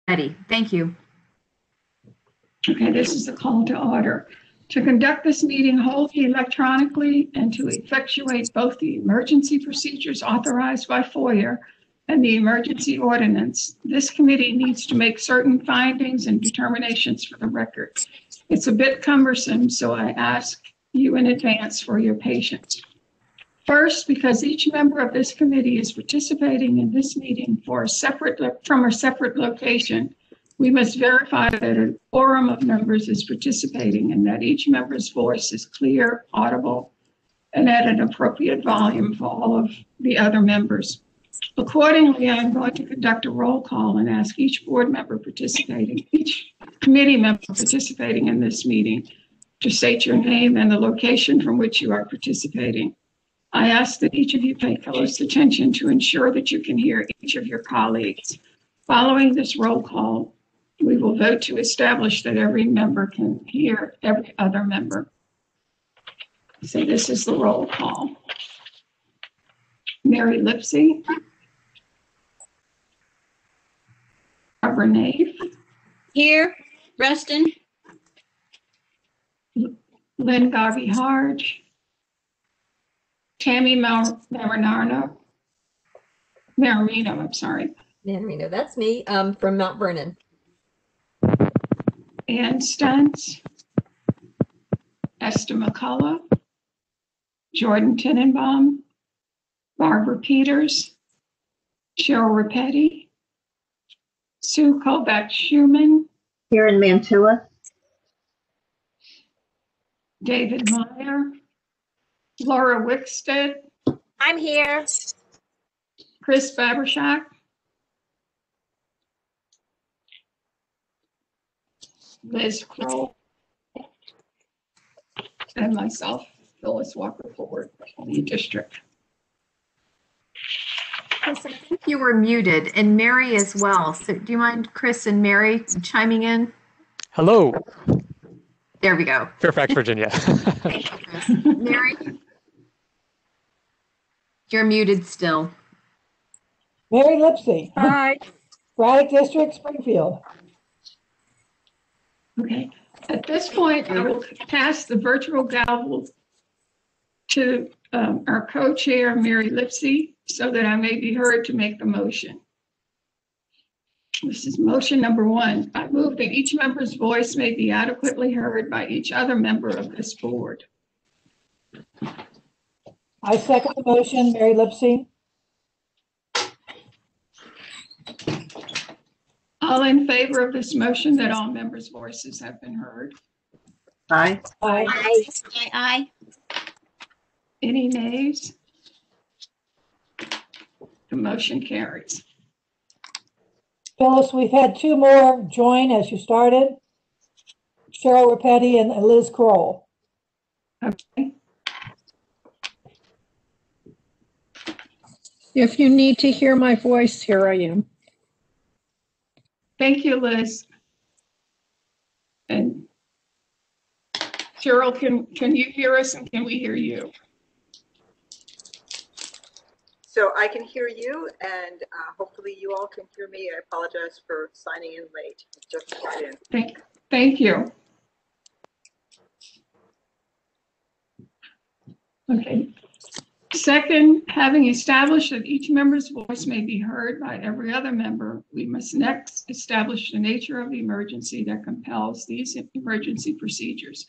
Ready. Thank you. Okay, this is the call to order. To conduct this meeting wholly electronically and to effectuate both the emergency procedures authorized by FOIA and the emergency ordinance, this committee needs to make certain findings and determinations for the record. It's a bit cumbersome, so I ask you in advance for your patience. First, because each member of this committee is participating in this meeting from a separate location, we must verify that a quorum of members is participating and that each member's voice is clear, audible, and at an appropriate volume for all of the other members. Accordingly, I'm going to conduct a roll call and ask each board member participating, each committee member participating in this meeting to state your name and the location from which you are participating. I ask that each of you pay close attention to ensure that you can hear each of your colleagues. Following this roll call, we will vote to establish that every member can hear every other member. So this is the roll call. Mary Lipsey. Barbara Nave. Here. Rustin. Lynn Garvey Harge. Tammy Marino, I'm sorry. Marino, that's me, from Mount Vernon. Ann Stuntz, Esther McCullough, Jordan Tenenbaum, Barbara Peters, Cheryl Repetti, Sue Colbeck-Schumann, Karen Mantua, David Meyer, Laura Wickstead. I'm here. Chris Babershak. Liz Kroll. And myself, Phyllis Walker Ford, County District. Chris, I think you were muted, and Mary as well. So do you mind, Chris and Mary, chiming in? Hello. There we go. Fairfax, Virginia. Thank you, Chris. Mary, you're muted still. Mary Lipsey. Hi. Braddock District, Springfield. Okay. At this point, I will pass the virtual gavel to our co-chair, Mary Lipsey, so that I may be heard to make the motion. This is motion number one. I move that each member's voice may be adequately heard by each other member of this board. I second the motion, Mary Lipsey. All in favor of this motion that all members' voices have been heard? aye. Aye. Aye. Aye. Any nays? The motion carries. Phyllis, we've had two more join as you started. Cheryl Repetti and Liz Kroll. Okay. If you need to hear my voice, here I am. Thank you, Liz. And Cheryl, can you hear us and can we hear you? So I can hear you, and hopefully you all can hear me. I apologize for signing in late. Just got in. Thank you. Okay. Second, having established that each member's voice may be heard by every other member, we must next establish the nature of the emergency that compels these emergency procedures.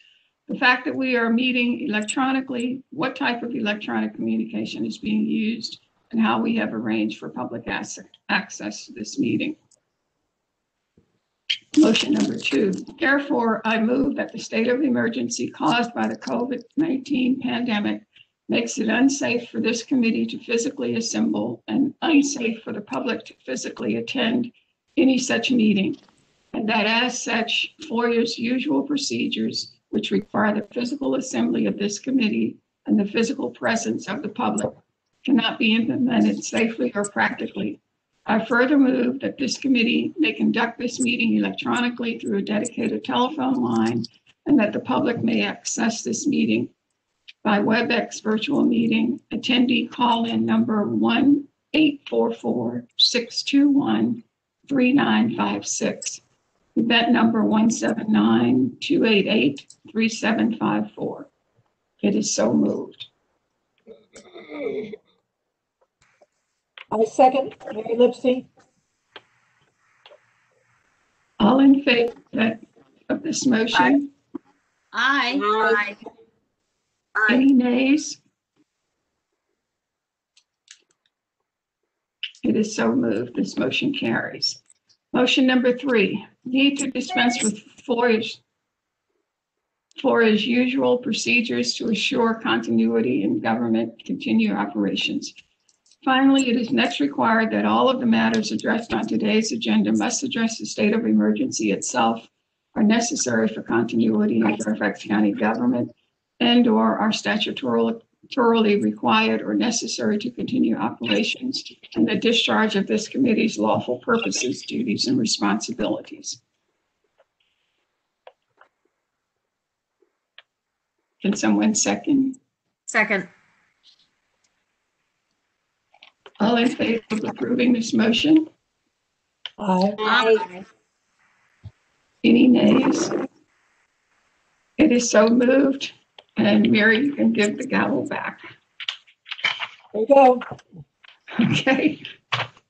The fact that we are meeting electronically, what type of electronic communication is being used, and how we have arranged for public access to this meeting. Motion number two. Therefore, I move that the state of emergency caused by the COVID-19 pandemic makes it unsafe for this committee to physically assemble and unsafe for the public to physically attend any such meeting, and that as such, FOIA's usual procedures, which require the physical assembly of this committee and the physical presence of the public, cannot be implemented safely or practically. I further move that this committee may conduct this meeting electronically through a dedicated telephone line, and that the public may access this meeting by WebEx virtual meeting attendee call-in number 1-844-621 3956. Event number 179-288-3754. It is so moved. I second Mary Lipsey. All in favor of this motion? Aye. Aye. Any nays? It is so moved. This motion carries. Motion number 3, need to dispense with FOIA's usual procedures to assure continuity in government continue operations. Finally, it is next required that all of the matters addressed on today's agenda must address the state of emergency itself, are necessary for continuity in Fairfax County government, and/or are statutorily required or necessary to continue operations and the discharge of this committee's lawful purposes, duties, and responsibilities. Can someone second? Second. All in favor of approving this motion? Aye. Aye. Any nays? It is so moved. And Mary, you can give the gavel back. There you go. Okay.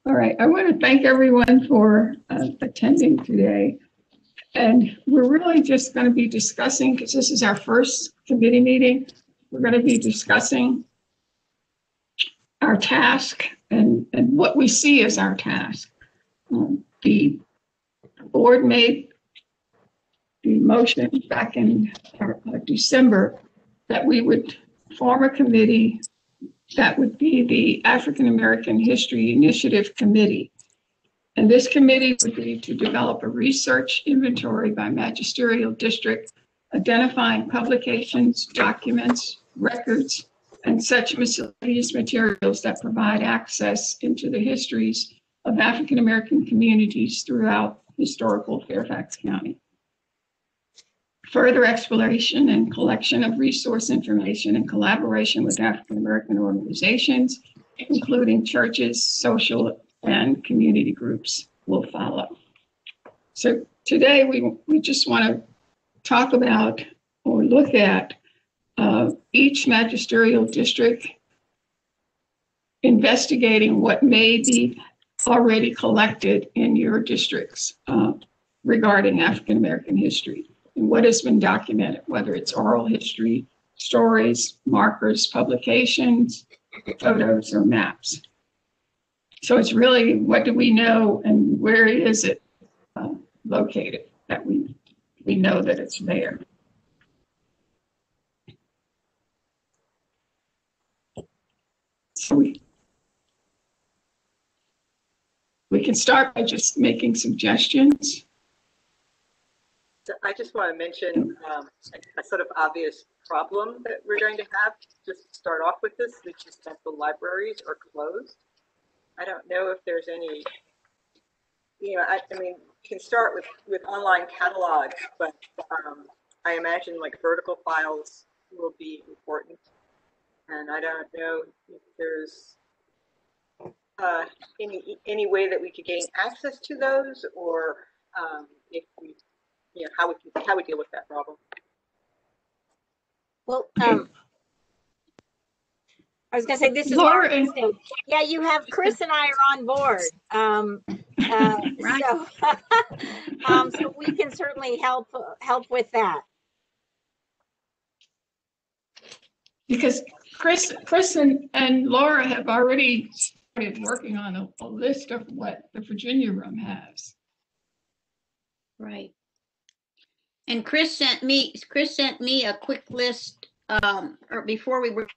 All right. I want to thank everyone for attending today. And we're really just going to be discussing, because this is our first committee meeting, we're going to be discussing our task and what we see as our task. The board made the motion back in December that we would form a committee that would be the African American History Initiative Committee. And this committee would be to develop a research inventory by magisterial district, identifying publications, documents, records, and such miscellaneous materials that provide access into the histories of African American communities throughout historical Fairfax County. Further exploration and collection of resource information in collaboration with African American organizations, including churches, social and community groups, will follow. So today we just want to talk about or look at each magisterial district investigating what may be already collected in your districts regarding African American history and what has been documented, whether it's oral history, stories, markers, publications, photos, or maps. So it's really, what do we know and where is it located that we know that it's there. So we can start by just making suggestions. So I just want to mention a sort of obvious problem that we're going to have just to start off with this, which is that the libraries are closed. I don't know if there's any, I mean, you can start with online catalogs, but I imagine like vertical files will be important. And I don't know if there's any way that we could gain access to those, or if we, how we deal with that problem. Well, I was gonna say, this is Laura, interesting. Yeah, you have Chris and I are on board. Right. So we can certainly help with that. Because Chris and Laura have already started working on a list of what the Virginia room has. Right. And Chris sent me a quick list, or before we were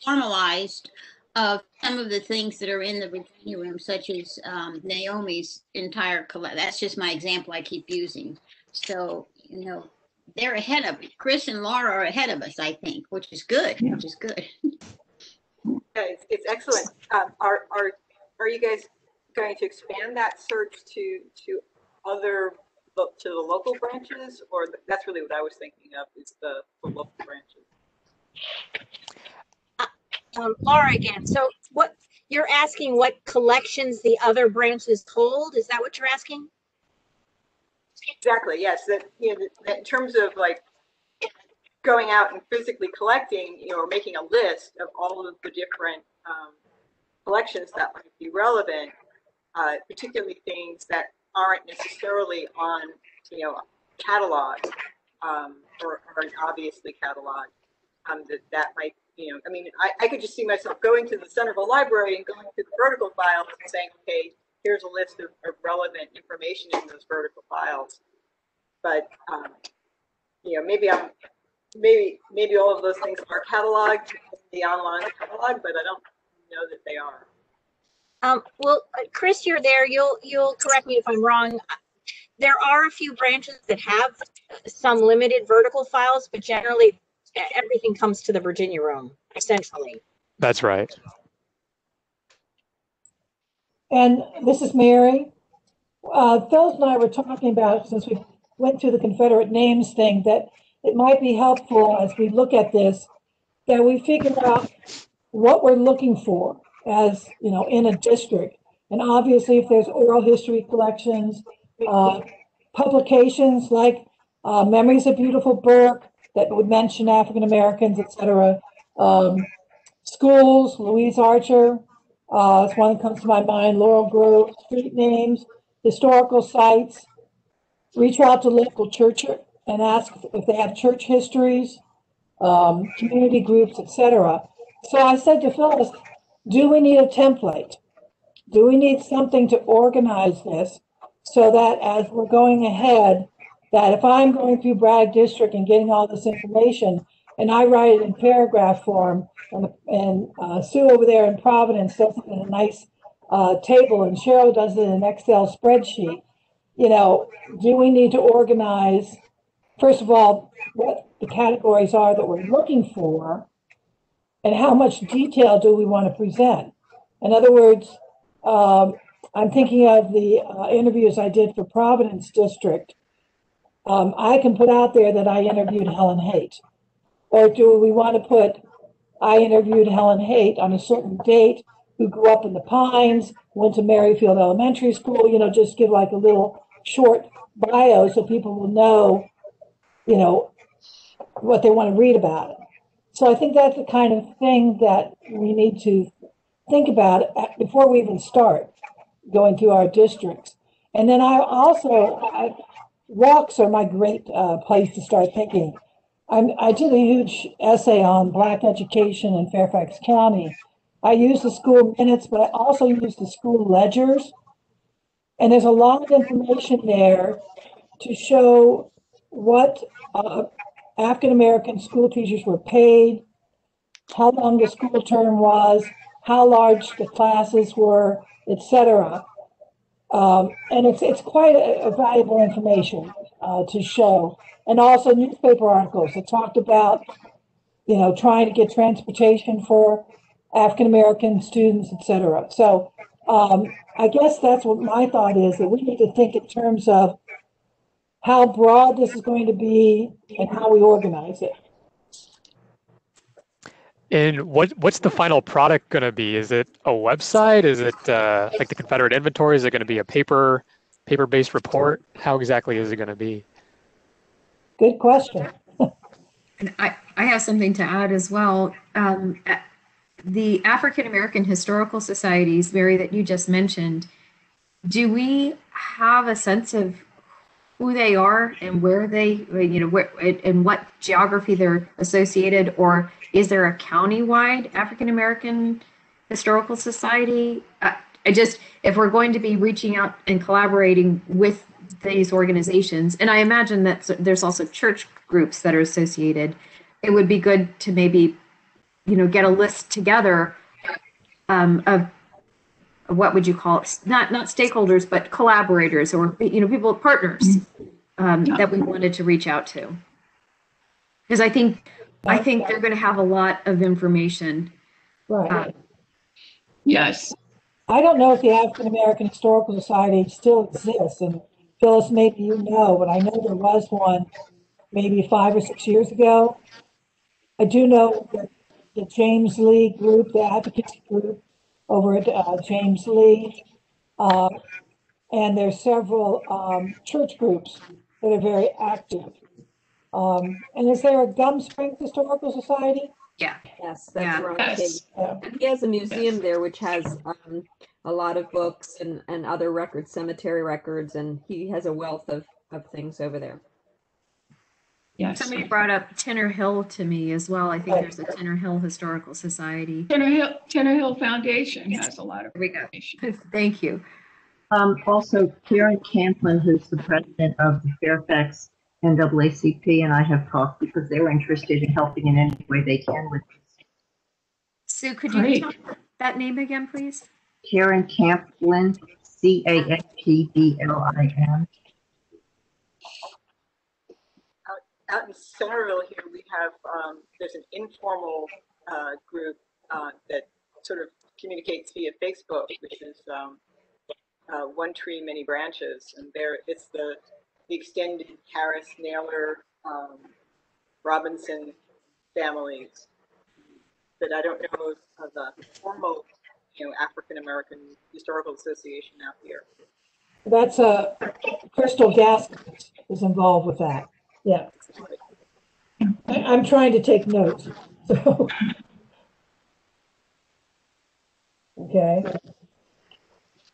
formalized, of some of the things that are in the Virginia room, such as Naomi's entire collection. That's just my example I keep using. So, they're ahead of it. Chris and Laura are ahead of us, I think, which is good. Yeah. Which is good. Yeah, it's excellent. Are you guys going to expand that search to the local branches, or that's really what I was thinking of, is the local branches? Laura again. So you're asking what collections the other branches hold? Is that what you're asking? Exactly. Yes. That, that in terms of like going out and physically collecting, or making a list of all of the different collections that might be relevant, particularly things that aren't necessarily on, catalog, or aren't obviously cataloged. That might, I mean, I could just see myself going to the center of a library and going through the vertical files and saying, okay, here's a list of relevant information in those vertical files. But maybe all of those things are cataloged in the online catalog, but I don't know that they are. Well, Chris, you're there. You'll correct me if I'm wrong. There are a few branches that have some limited vertical files, but generally everything comes to the Virginia room, essentially. That's right. And this is Mary. Phyllis and I were talking about, since we went through the Confederate names thing, that it might be helpful as we look at this, that we figure out what we're looking for as, in a district. And obviously, if there's oral history collections, publications like Memories of Beautiful Burke that would mention African Americans, etc. Schools, Louise Archer, it's one that comes to my mind, Laurel Grove, street names, historical sites, reach out to local church and ask if they have church histories, community groups, etc. So I said to Phyllis, do we need a template? Do we need something to organize this so that as we're going ahead, that if I'm going through Bragg District and getting all this information and I write it in paragraph form and Sue over there in Providence does it in a nice table and Cheryl does it in an Excel spreadsheet, do we need to organize, first of all, what the categories are that we're looking for and how much detail do we want to present? In other words, I'm thinking of the interviews I did for Providence District. I can put out there that I interviewed Helen Haight. Or do we want to put, I interviewed Helen Haight on a certain date, who grew up in the Pines, went to Merrifield Elementary School, just give like a little short bio so people will know, what they want to read about it. So I think that's the kind of thing that we need to think about before we even start going through our districts. And then walks are my great place to start thinking. I did a huge essay on Black education in Fairfax County. I used the school minutes, but I also used the school ledgers. And there's a lot of information there to show what African-American school teachers were paid, how long the school term was, how large the classes were, etc. And it's quite a valuable information to show. And also newspaper articles that talked about, trying to get transportation for African-American students, etc. So I guess that's what my thought is, that we need to think in terms of how broad this is going to be and how we organize it. And what's the final product going to be? Is it a website? Is it like the Confederate inventory? Is it going to be a paper-based report? How exactly is it going to be? Good question. And I have something to add as well. The African American Historical Societies, Mary, that you just mentioned, do we have a sense of who they are and where they, where and what geography they're associated, or is there a county-wide African American Historical Society? If we're going to be reaching out and collaborating with these organizations, and I imagine that there's also church groups that are associated, it would be good to maybe, get a list together of what would you call it? Not stakeholders, but collaborators or, people, partners that we wanted to reach out to. Because I think they're going to have a lot of information. Right. Yes. I don't know if the African American Historical Society still exists, and Phyllis, maybe but I know there was one maybe 5 or 6 years ago. I do know that the James Lee group, the advocacy group, over at James Lee. And there's several church groups that are very active. And is there a Gum Springs Historical Society? Yeah. Yes, that's Yeah. Ron Yes. Case. Yeah. He has a museum Yes. there which has a lot of books and other records, cemetery records, and he has a wealth of things over there. Yes. Somebody brought up Tinner Hill to me as well. I think Right. there's a Tinner Hill Historical Society. Tinner Hill Foundation has a lot of There we go. information. Thank you. Also, Karen Camplin, who's the president of the Fairfax NAACP, and I have talked because they're interested in helping in any way they can with this. Sue, could you Great. tell that name again, please? Karen Camplin, Campblin. Out in Centerville here, we have, there's an informal group that sort of communicates via Facebook, which is One Tree, Many Branches. And there it's the extended Harris, Naylor, Robinson families. But I don't know of the formal, African American Historical Association out here. That's Crystal Gaskins is involved with that. Yeah. I'm trying to take notes. So. Okay.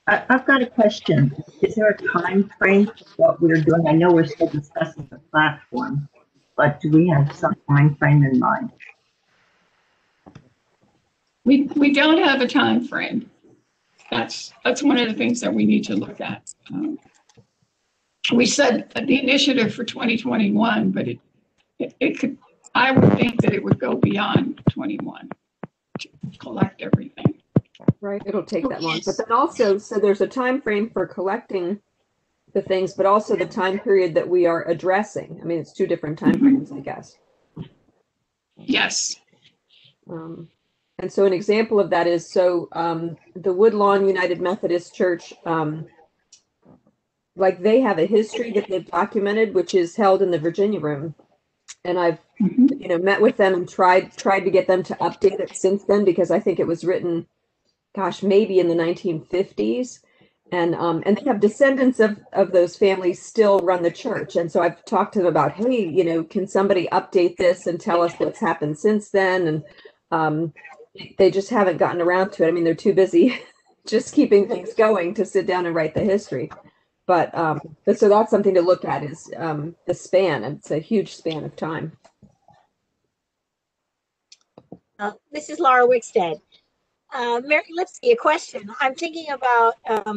I've got a question. Is there a time frame for what we're doing? I know we're still discussing the platform, but do we have some time frame in mind? We don't have a time frame. That's one of the things that we need to look at. We said the initiative for 2021, but it could, I would think that it would go beyond 21 to collect everything. Right, it'll take that long. But then also, so there's a time frame for collecting the things, but also the time period that we are addressing. I mean, it's two different time frames, I guess. Yes. And so an example of that is, so the Woodlawn United Methodist Church, like they have a history that they've documented, which is held in the Virginia room. And I've, met with them and tried to get them to update it since then, because I think it was written, gosh, maybe in the 1950s. And they have descendants of those families still run the church. And so I've talked to them about, hey, can somebody update this and tell us what's happened since then? And they just haven't gotten around to it. I mean, they're too busy just keeping things going to sit down and write the history. But so that's something to look at, is the span. It's a huge span of time. This is Laura Wickstead. Mary Lipsky, a question. I'm thinking about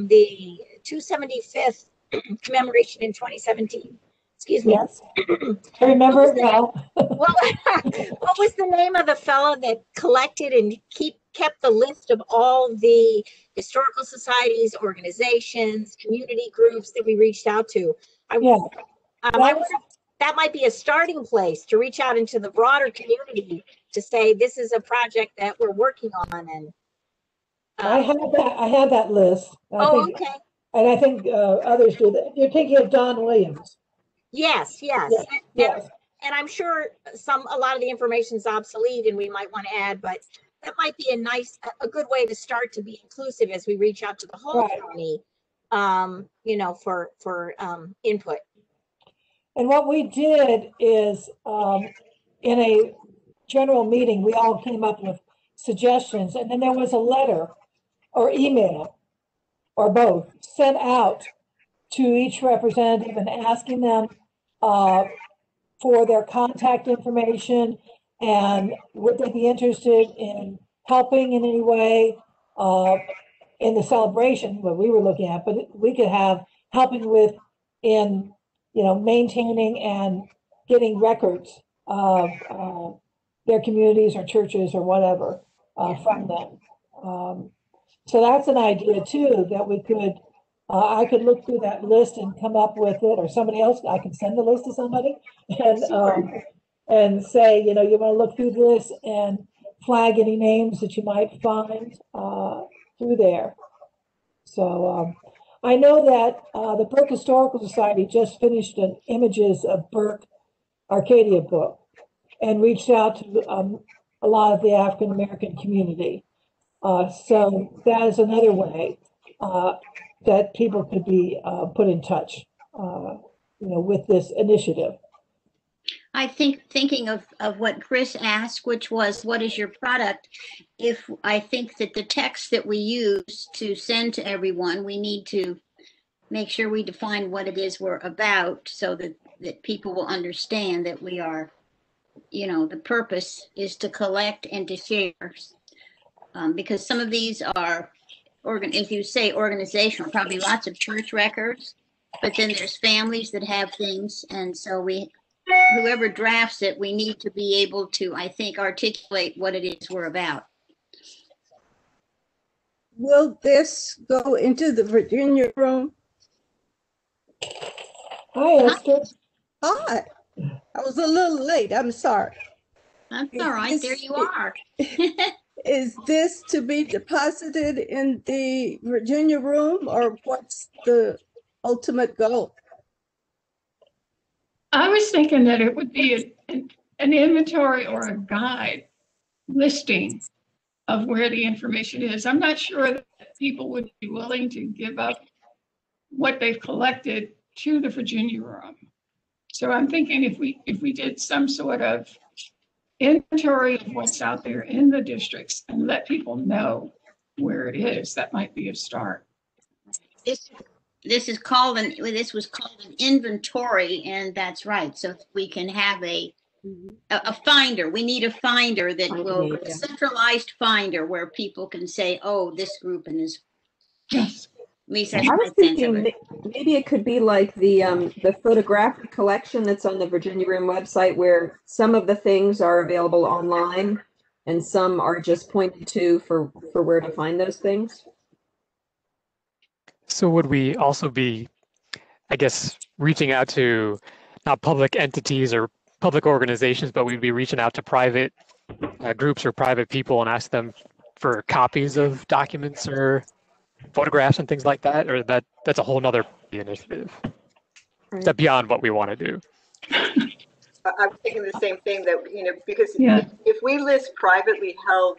the 275th commemoration in 2017. Excuse me. Yes. I remember it well. What was the name of the fellow that collected and kept the list of all the historical societies, organizations, community groups that we reached out to? I wonder if that might be a starting place to reach out into the broader community to say, this is a project that we're working on. And I had that list. okay. And I think others do that. You're thinking of Don Williams. Yes. Yes. And I'm sure a lot of the information is obsolete and we might want to add, but that might be a good way to start to be inclusive as we reach out to the whole county, for input. And what we did is in a general meeting, we all came up with suggestions, and then there was a letter or email or both sent out to each representative and asking them for their contact information and would they be interested in helping in any way in the celebration, what we were looking at, but we could have helping with in maintaining and getting records of their communities or churches or whatever from them. So that's an idea too, that we could, I could look through that list and come up with it, or somebody else, I can send the list to somebody and say, you want to look through this and flag any names that you might find through there. So I know that the Burke Historical Society just finished an Images of Burke Arcadia book and reached out to a lot of the African American community. So that is another way that people could be put in touch, with this initiative. I think thinking of what Chris asked, which was, what is your product? If I think that the text that we use to send to everyone, we need to make sure we define what it is we're about so that people will understand that we are, the purpose is to collect and to share. Because some of these are, as you say, organizational, probably lots of church records, but then there's families that have things. And so whoever drafts it, we need to be able to, I think, articulate what it is we're about. Will this go into the Virginia room? Hi, Esther. Hi. I was a little late. I'm sorry. That's all right. There you are. Is this to be deposited in the Virginia room, or what's the ultimate goal? I was thinking that it would be an inventory or a guide listing of where the information is. I'm not sure that people would be willing to give up what they've collected to the Virginia room. So I'm thinking if we did some sort of inventory of what's out there in the districts and let people know where it is, that might be a start. This was called an inventory, and that's right. So we can have a finder. We need a finder that will, a centralized finder where people can say, oh, this group and this. Yes. I was thinking maybe it could be like the photographic collection that's on the Virginia Room website, where some of the things are available online and some are just pointed to for where to find those things. So would we also be, I guess, reaching out to not public entities or public organizations, but we'd be reaching out to private groups or private people and ask them for copies of documents or photographs and things like that? Or that's a whole nother initiative? Right. Is that beyond what we want to do? I'm thinking the same thing, that, because if we list privately held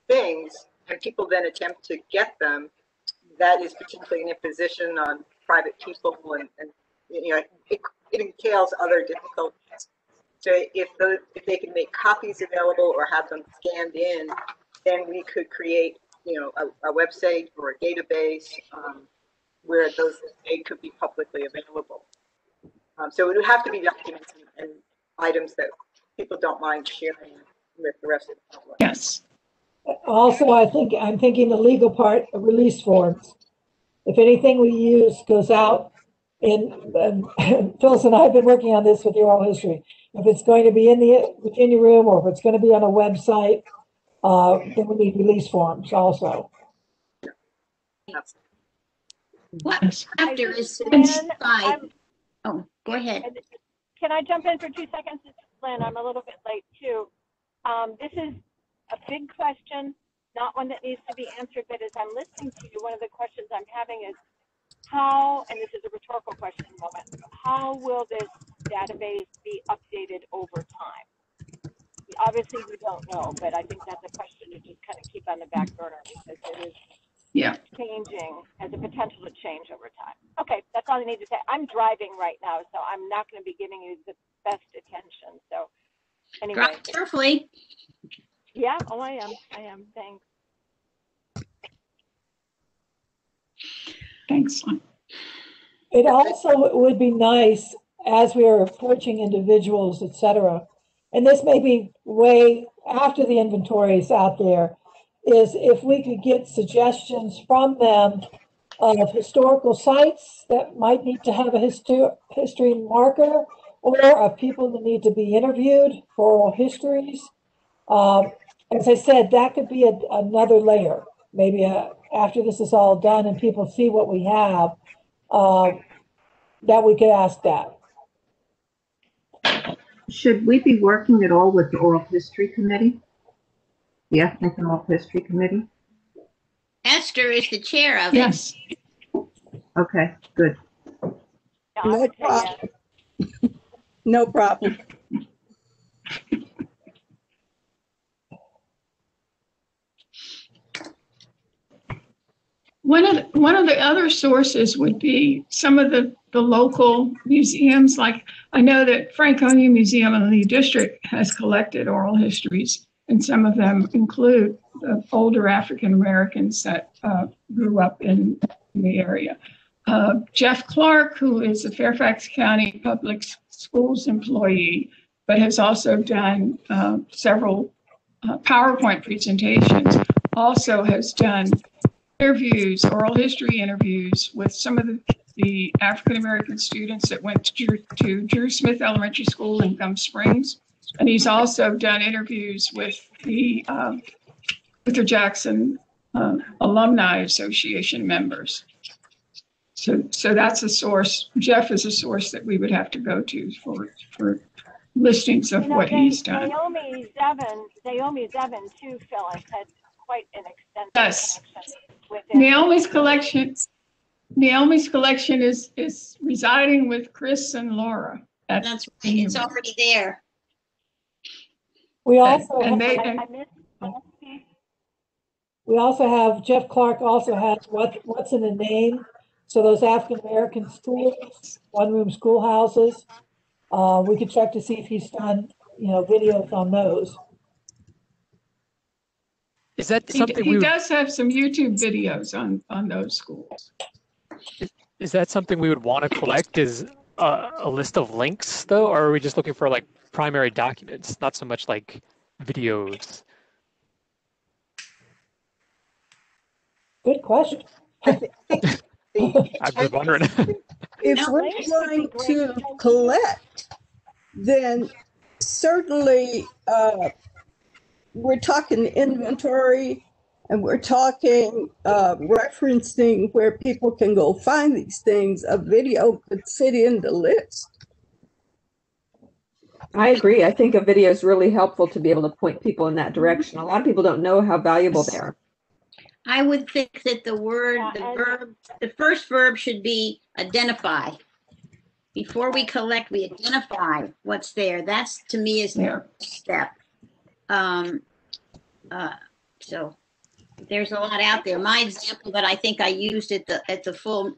things and people then attempt to get them, that is potentially an imposition on private people, and it entails other difficulties. So if they can make copies available or have them scanned in, then we could create a website or a database where those could be publicly available. So it would have to be documents and items that people don't mind sharing with the rest of the public. Yes. Also, I'm thinking the legal part of release forms. If anything we use goes out Phyllis and I have been working on this with the oral history. If it's going to be in the Virginia room or if it's going to be on a website, then we need release forms also. What chapter is inside? Oh, go ahead. Can I jump in for 2 seconds? This is Lynn. I'm a little bit late too. This is a big question, not one that needs to be answered, but as I'm listening to you, one of the questions I'm having is how, and this is a rhetorical question moment, how will this database be updated over time? Obviously, we don't know, but I think that's a question to just kind of keep on the back burner because it is changing, has the potential to change over time. Okay, that's all I need to say. I'm driving right now, so I'm not going to be giving you the best attention. So anyway. Drive carefully. Yeah, oh, I am. Thanks. Thanks. It also would be nice as we are approaching individuals, et cetera, and this may be way after the inventory is out there, is if we could get suggestions from them of historical sites that might need to have a history marker, or of people that need to be interviewed for oral histories. As I said, that could be another layer. Maybe after this is all done and people see what we have, that we could ask that. Should we be working at all with the Oral History Committee? The Ethnic and Oral History Committee? Esther is the chair of it. Yes. Okay, good. No problem. No problem. one of the other sources would be some of the local museums. Like I know that Franconia Museum in the district has collected oral histories, and some of them include the older African Americans that grew up in the area. Jeff Clark, who is a Fairfax County Public Schools employee, but has also done several PowerPoint presentations, also has done interviews, oral history interviews with some of the African American students that went to Drew Smith Elementary School in Gum Springs. And he's also done interviews with the Luther Jackson Alumni Association members. So that's a source. Jeff is a source that we would have to go to for listings of what he's done. Naomi Zevin too, Phyllis, had quite an extensive Yes. connection with him. Naomi's collection is residing with Chris and Laura. That's right. It's already there. We also And have, they I missed both pieces. we also have, Jeff Clark also has what's in a name. So those African American schools, one-room schoolhouses, we could check to see if he's done, videos on those. Is that something he does have some YouTube videos on those schools. Is that something we would want to collect? Is a list of links though, or are we just looking for like primary documents, not so much like videos? Good question. I was wondering. If we're going to collect, then certainly we're talking inventory and we're talking referencing where people can go find these things. A video could sit in the list. I agree. I think a video is really helpful to be able to point people in that direction. A lot of people don't know how valuable they are. I would think that the first verb should be identify. Before we collect, we identify what's there. That's, to me, is the first step. So there's a lot out there. My example that I think I used at the full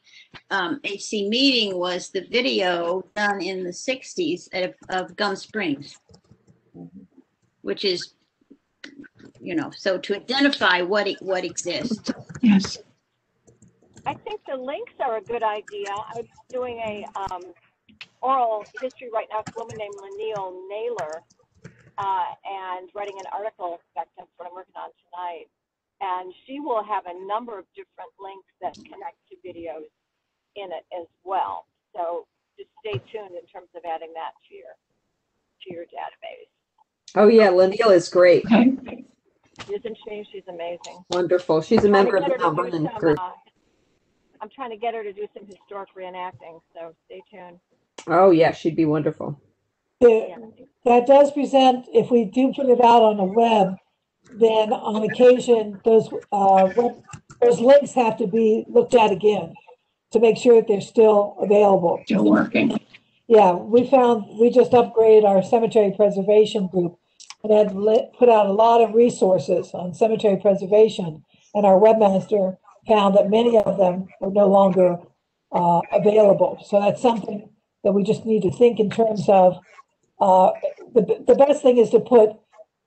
HC meeting was the video done in the 60s of Gum Springs, which is, so to identify what exists. Yes. I think the links are a good idea. I'm doing a oral history right now with a woman named Lanille Naylor, and writing an article. In fact, that's what I'm working on tonight. And she will have a number of different links that connect to videos in it as well. So just stay tuned in terms of adding that to your database. Oh yeah, Lanille is great. Isn't she? She's amazing. Wonderful. She's a member of the Mount Vernon group. I'm trying to get her to do some historic reenacting, so stay tuned. Oh yeah, she'd be wonderful. That does present, if we do put it out on the web, then on occasion, those links have to be looked at again to make sure that they're still available. Still working. Yeah, we just upgraded our cemetery preservation group and had put out a lot of resources on cemetery preservation, and our webmaster found that many of them were no longer available. So that's something that we just need to think in terms of. The best thing is to put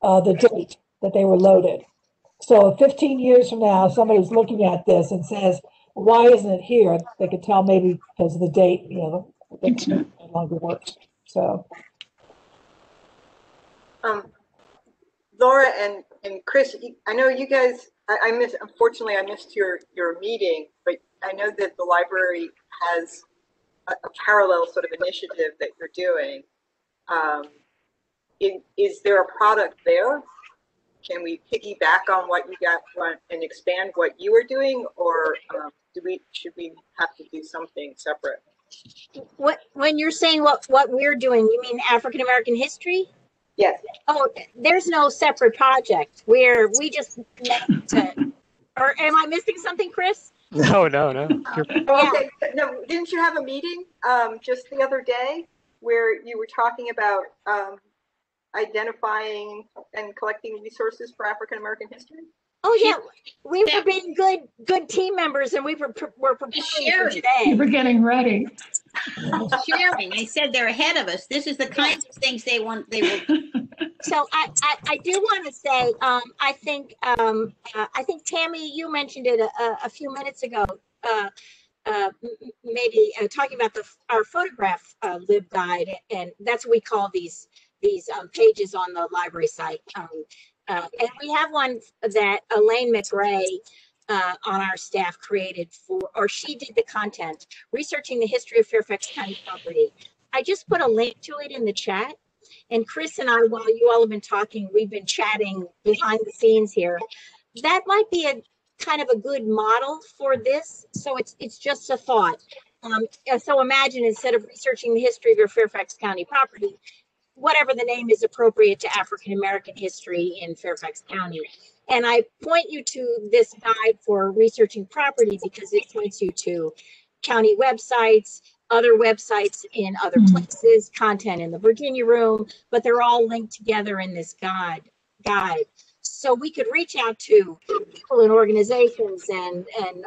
the date that they were loaded. So 15 years from now, somebody's looking at this and says, why isn't it here? They could tell maybe because of the date, it no longer works. So. Laura and Chris, I know you guys, unfortunately I missed your meeting, but I know that the library has a parallel sort of initiative that you're doing. Is there a product there? Can we piggyback on what you got and expand what you are doing, or should we have to do something separate? When you're saying what we're doing, you mean African American history? Yes. Oh, there's no separate project where we just met to, or am I missing something, Chris? No. Okay. No, didn't you have a meeting just the other day where you were talking about identifying and collecting resources for African American history? Oh, yeah, we were being good team members, and we're preparing for You today. were getting ready. Sharing. I said they're ahead of us. This is the kinds of things they will. So I do want to say, I think Tammy, you mentioned it a few minutes ago. Maybe talking about our photograph LibGuide, and that's what we call these pages on the library site. And we have one that Elaine McRae on our staff created or she did the content, researching the history of Fairfax County property. I just put a link to it in the chat. And Chris and I, while you all have been talking, we've been chatting behind the scenes here. That might be a kind of a good model for this. So it's just a thought. So imagine instead of researching the history of your Fairfax County property, whatever the name is appropriate to African American history in Fairfax County. And I point you to this guide for researching property because it points you to county websites, other websites in other places, content in the Virginia Room, but they're all linked together in this guide. So we could reach out to people and organizations and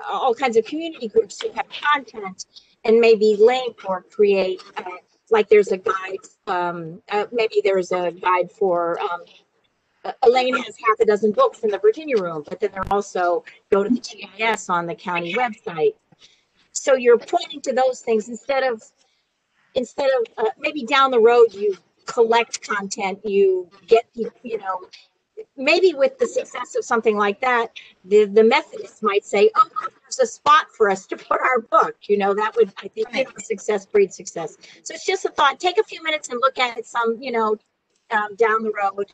all kinds of community groups who have content and maybe link or create, like there's a guide, maybe there's a guide for, Elaine has half a dozen books in the Virginia Room, but then they're also go to the GIS on the county website. So you're pointing to those things instead of maybe down the road you collect content, you get people, maybe with the success of something like that, the Methodists might say, oh, there's a spot for us to put our book. That would, I think, success breeds success. So it's just a thought. Take a few minutes and look at it some, down the road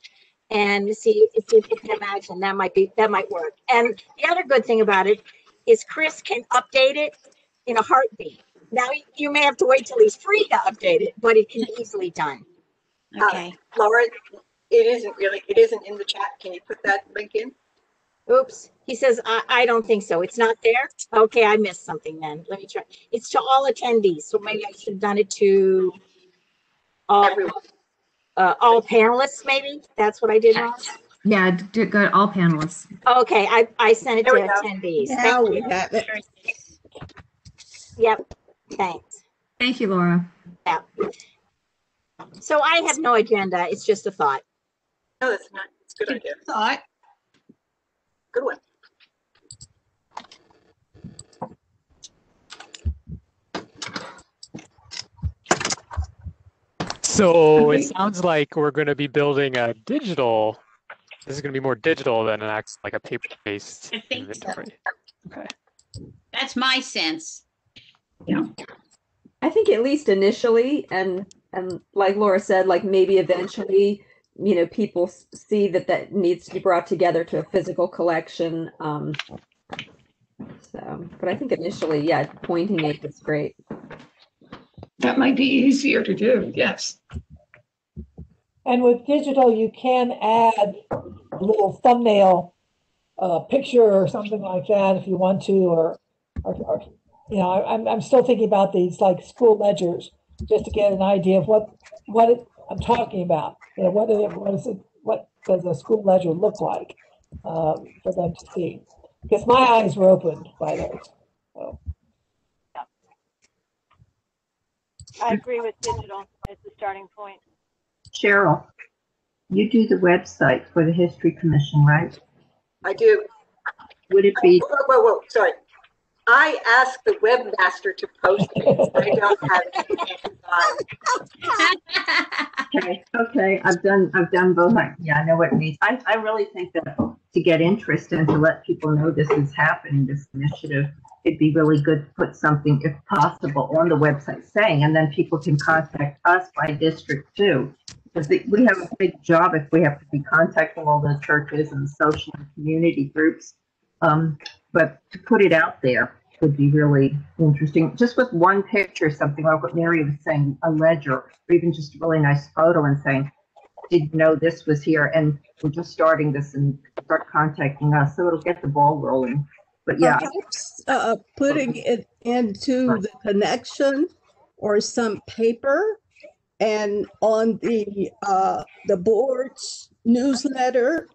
and see if you can imagine that might work. And the other good thing about it is Chris can update it in a heartbeat. Now you may have to wait till he's free to update it, but it can be easily done. Okay. Laura, it isn't in the chat. Can you put that link in? Oops. He says, I don't think so. It's not there. Okay. I missed something then. Let me try. It's to all attendees. So maybe I should have done it to Everyone. All panelists, maybe. That's what I did wrong. Yeah, go to all panelists. Okay. I sent it to attendees. Now we have it. Yep. Thanks. Thank you, Laura. Yeah. So I have no agenda. It's just a thought. No, that's not. It's a good idea. Thought. Good one. So it sounds like we're going to be building a digital. This is going to be more digital than like a paper-based I think inventory. So. Okay. That's my sense. Yeah. I think at least initially, and like Laura said, like maybe eventually, people see that needs to be brought together to a physical collection. But I think initially, yeah, pointing it is great. That might be easier to do, yes. And with digital, you can add a little thumbnail picture or something like that if you want to, or I'm still thinking about these like school ledgers just to get an idea of what I'm talking about. What does a school ledger look like for them to see? Because my eyes were opened by those. So. I agree with digital as the starting point. Cheryl, you do the website for the History Commission, right? I do. Would it be? Whoa, sorry. I asked the webmaster to post it. I don't have it. Okay. I've done both. Yeah, I know what it means. I really think that to get interest and to let people know this is happening, this initiative, it'd be really good to put something, if possible, on the website saying, and then people can contact us by district too. Because we have a big job if we have to be contacting all the churches and social and community groups. But to put it out there would be really interesting. Just with one picture, something like what Mary was saying, a ledger, or even just a really nice photo and saying, did you know this was here? And we're just starting this, and start contacting us. So it'll get the ball rolling. But yeah. Perhaps putting it into the connection or some paper and on the board's newsletter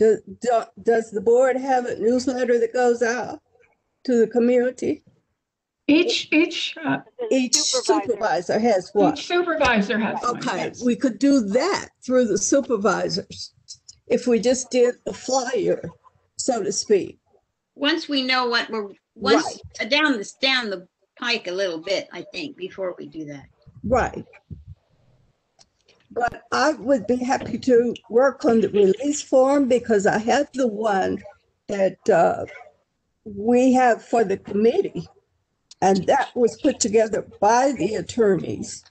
Does the board have a newsletter that goes out to the community? Each Each supervisor has one. each supervisor has one. Okay, Yes. we could do that through the supervisors if we just did a flyer, so to speak. Once we know what we're, once down the pike a little bit, I think, before we do that. Right. But I would be happy to work on the release form because I have the one that we have for the committee. And that was put together by the attorneys.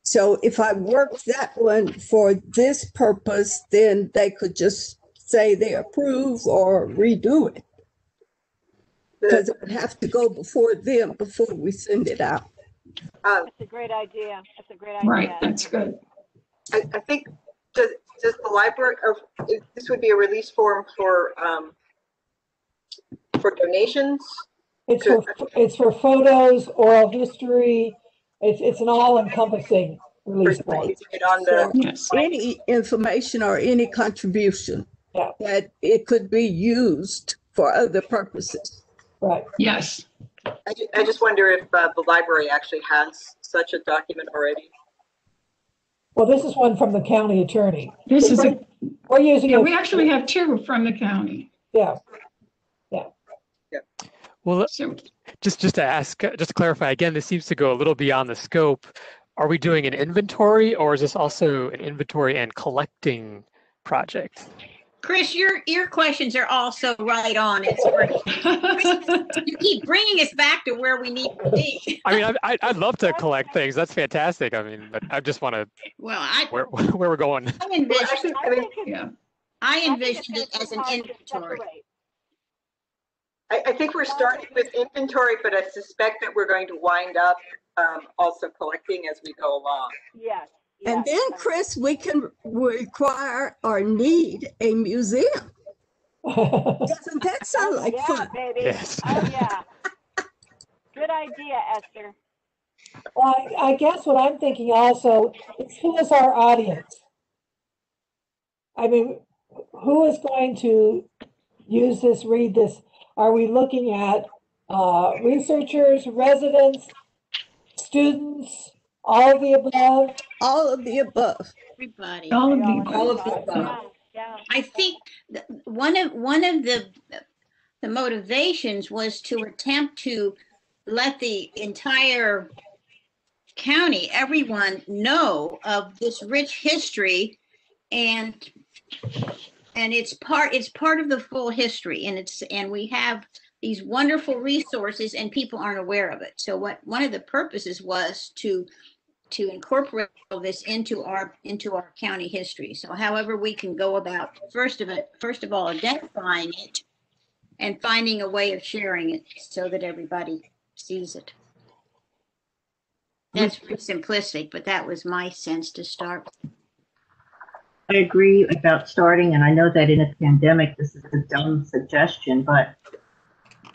So if I worked that one for this purpose, then they could just say they approve or redo it. Because it would have to go before them before we send it out. That's a great idea. That's a great idea. Right, that's good. I think, does the library, or this would be a release form for donations? It's for photos, oral history. It's an all-encompassing release form. Yes. Any information or any contribution that it could be used for other purposes. Right. Yes. I just wonder if the library actually has such a document already. Well, this is one from the county attorney. This is we're using yeah, we actually have two from the county. Yeah. Well, just to ask, just to clarify again, this seems to go a little beyond the scope. Are we doing an inventory, or is this also an inventory and collecting project? Chris, your questions are also right on. It's great. You keep bringing us back to where we need to be. I mean, I'd love to collect things. That's fantastic. I mean, but I just want to. Well, where we're going. I envisioned it as an inventory. I think we're starting with inventory, but I suspect that we're going to wind up also collecting as we go along. Yes. And then, Chris, we can require or need a museum. Doesn't that sound like fun? Baby. Yes. Oh, yeah. Good idea, Esther. Well, I guess what I'm thinking also is who is our audience? I mean, who is going to use this, read this? Are we looking at researchers, residents, students, all of the above? All of the above. Everybody. All of the above. Yeah. I think one of the motivations was to attempt to let the entire county, everyone, know of this rich history, and it's part of the full history, and we have these wonderful resources, and people aren't aware of it. So one of the purposes was to incorporate all this into our county history. So however we can go about first of all identifying it and finding a way of sharing it so that everybody sees it. That's pretty simplistic, but that was my sense to start. I agree about starting, and I know that in a pandemic, this is a dumb suggestion, but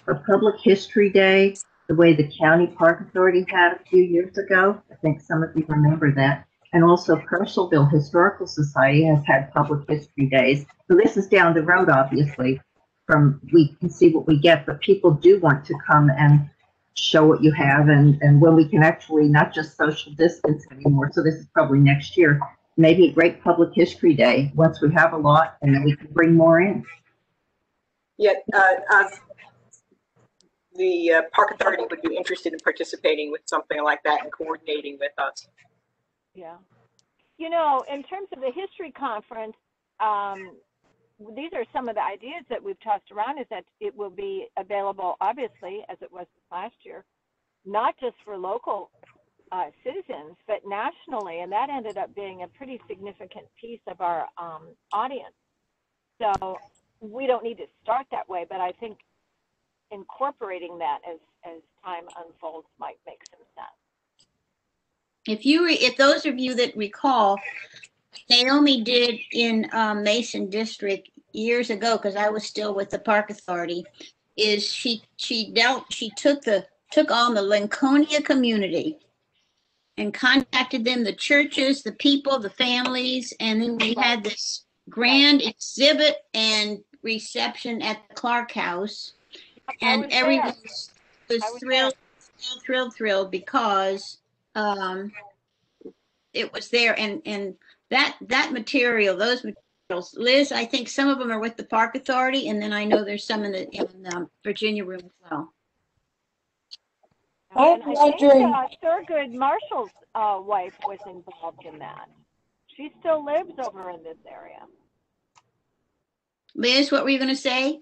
for Public History Day, the way the County Park Authority had a few years ago, I think some of you remember that, and also Purcellville Historical Society has had Public History Days. So this is down the road, obviously, we can see what we get, but people do want to come and show what you have, and when we can actually not just social distance anymore, so this is probably next year, maybe a great Public History Day once we have a lot, and then we can bring more in. Yet, the Park Authority would be interested in participating with something like that and coordinating with us. Yeah. You know, in terms of the history conference, these are some of the ideas that we've tossed around, is that it will be available, obviously, as it was last year, not just for local citizens, but nationally, and that ended up being a pretty significant piece of our audience. So we don't need to start that way, but I think incorporating that as time unfolds might make some sense. If those of you that recall, Naomi did in Mason District years ago, because I was still with the Park Authority, is she took on the Lincolnia community and contacted them, the churches, the people, the families, and then we had this grand exhibit and reception at the Clark House. And everyone was thrilled because it was there. And that material, those materials, Liz, I think some of them are with the Park Authority, and then I know there's some in the Virginia room as well. I'm And wondering. I think Thurgood Marshall's wife was involved in that. She still lives over in this area. Liz, what were you going to say?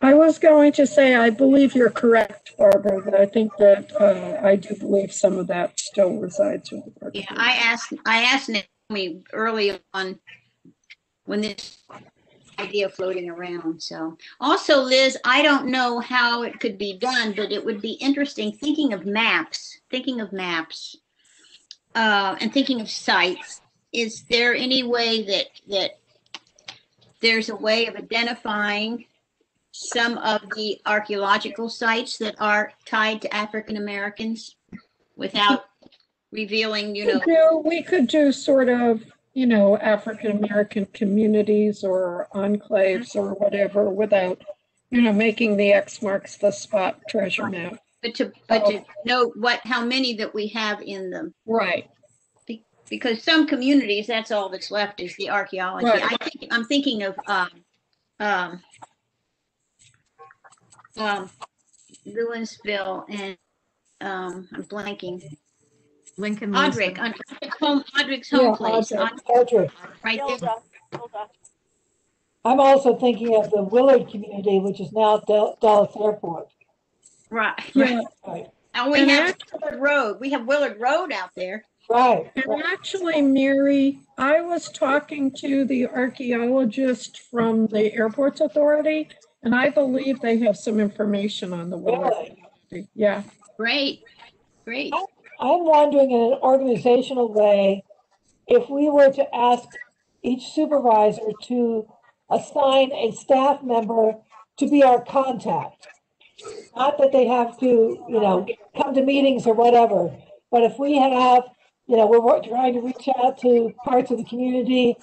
I was going to say, I believe you're correct, Barbara, that I think that I do believe some of that still resides with the Park Yeah, Authority. I asked Naomi early on when this idea floating around. So also, Liz, I don't know how it could be done, but it would be interesting thinking of maps, and thinking of sites. Is there any way that there's a way of identifying some of the archaeological sites that are tied to African Americans without revealing, We could do sort of, African American communities or enclaves or whatever without, making the X marks the spot treasure map. But to know how many that we have in them. Right. Because some communities, that's all that's left is the archaeology. Right. I'm thinking of Lewisville and I'm blanking. Lincoln, Audric, Audric's home place. Audric. Right there. Hilda. I'm also thinking of the Willard community, which is now Dallas Airport. Right. Yeah. Right. And we have Willard Road. We have Willard Road out there. Right. And actually, Mary, I was talking to the archaeologist from the Airports Authority, and I believe they have some information on the Willard community. Yeah. Great. I'm wondering in an organizational way, if we were to ask each supervisor to assign a staff member to be our contact. Not that they have to, come to meetings or whatever, but if we have, we're trying to reach out to parts of the community,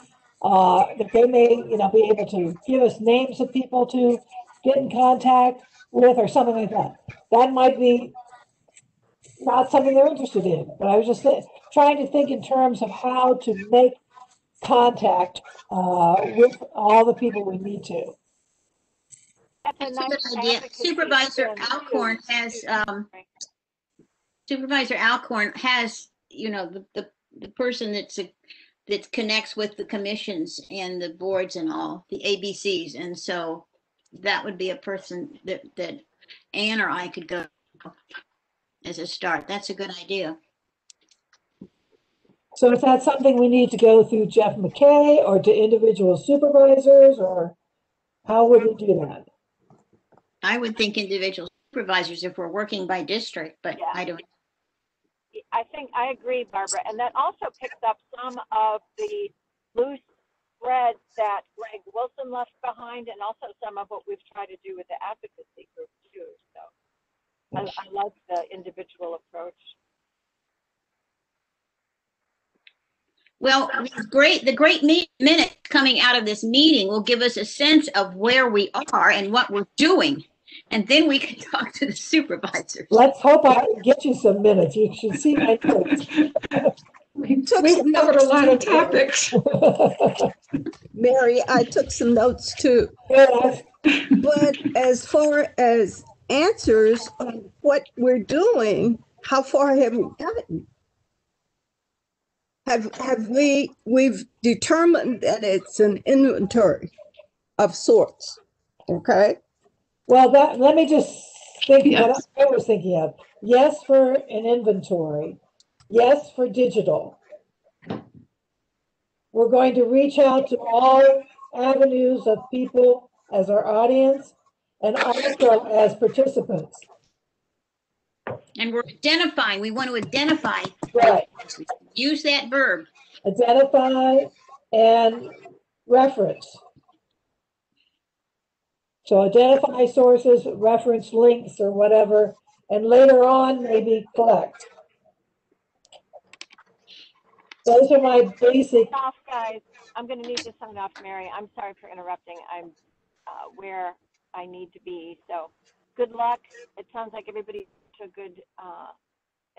that they may, be able to give us names of people to get in contact with or something like that. That might be not something they're interested in, but I was just trying to think in terms of how to make contact with all the people we need to. That's a good idea. Supervisor Alcorn has, the person that connects with the commissions and the boards and all the ABCs, and so that would be a person that Ann or I could go as a start. That's a good idea. So is that something we need to go through Jeff McKay or to individual supervisors, or how would we do that? I would think individual supervisors if we're working by district, but yeah. I think I agree, Barbara. And that also picks up some of the loose threads that Greg Wilson left behind, and also some of what we've tried to do with the advocacy group too. So I love the individual approach. Well, the great minutes coming out of this meeting will give us a sense of where we are and what we're doing. And then we can talk to the supervisors. Let's hope I can get you some minutes. You should see my notes. We covered a lot of topics. Mary, I took some notes too. Yes. But as far as answers on what we're doing, how far have we gotten? We've determined that it's an inventory of sorts, okay? Well, let me just think what I was thinking of. Yes, for an inventory. Yes, for digital. We're going to reach out to all avenues of people as our audience and also as participants. And we're identifying. We want to identify. Right. Use that verb. Identify and reference. So identify sources, reference links or whatever, and later on maybe collect. Those are my basic. Off, guys. I'm going to need to sign off, Mary. I'm sorry for interrupting. I'm where I need to be. So good luck. It sounds like everybody took a good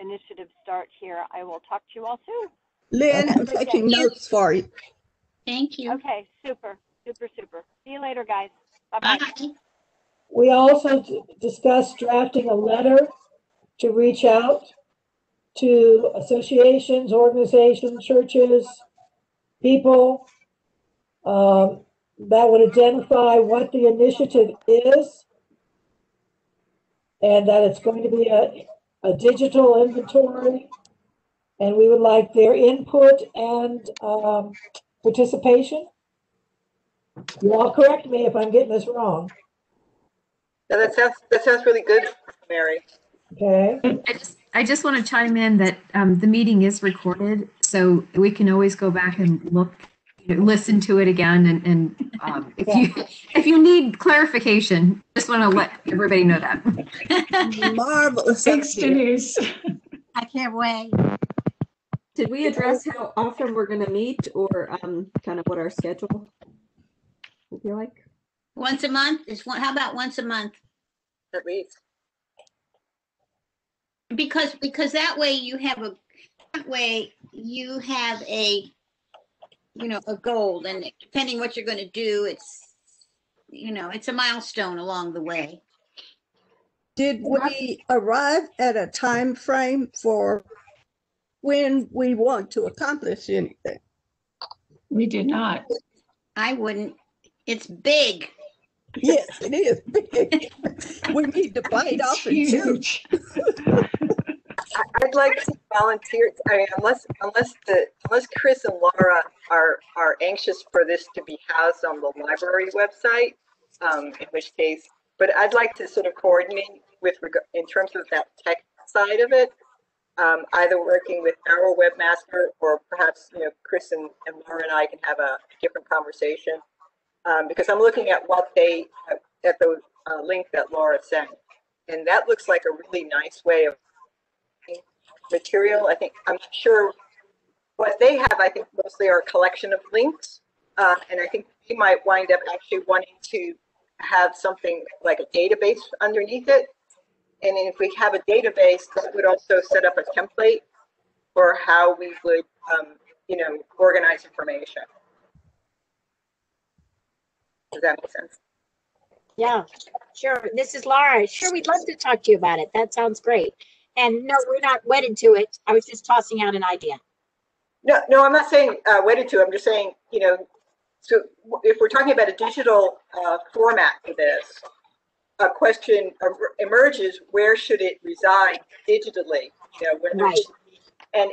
initiative start here. I will talk to you all soon. Lynn, Have a I'm great taking day. notes for you. Thank you. Okay, super, super, super. See you later, guys. Bye-bye. Bye. We also discussed drafting a letter to reach out to associations, organizations, churches, people that would identify what the initiative is and that it's going to be a digital inventory. And we would like their input and participation. You all correct me if I'm getting this wrong. No, that sounds really good, Mary. Okay. I just want to chime in that the meeting is recorded, so we can always go back and look, listen to it again, and if you need clarification, just want to let everybody know that. Marvelous. Thanks, Denise. I can't wait. Did we address how often we're going to meet, or kind of what our schedule will be like? Once a month how about once a month? At least. Because that way you have a a goal, and depending what you're going to do, it's a milestone along the way. Did we arrive at a time frame for when we want to accomplish anything? We did not. I wouldn't. It's big. Yes, it is big. We need to bite off and chew. I'd like to volunteer. I mean, unless Chris and Laura are anxious for this to be housed on the library website, in which case, but I'd like to sort of coordinate in terms of that tech side of it, either working with our webmaster or perhaps Chris and Laura and I can have a different conversation, because I'm looking at what at the link that Laura sent, and that looks like a really nice way of material. I'm not sure what they have. I think mostly are a collection of links, and I think we might wind up actually wanting to have something like a database underneath it. And if we have a database, that would also set up a template for how we would, organize information. Does that make sense? Yeah, sure. This is Laura. Sure, we'd love to talk to you about it. That sounds great. And no, we're not wedded to it. I was just tossing out an idea. No, I'm not saying wedded to. I'm just saying, so if we're talking about a digital format for this, a question emerges: where should it reside digitally? Right. And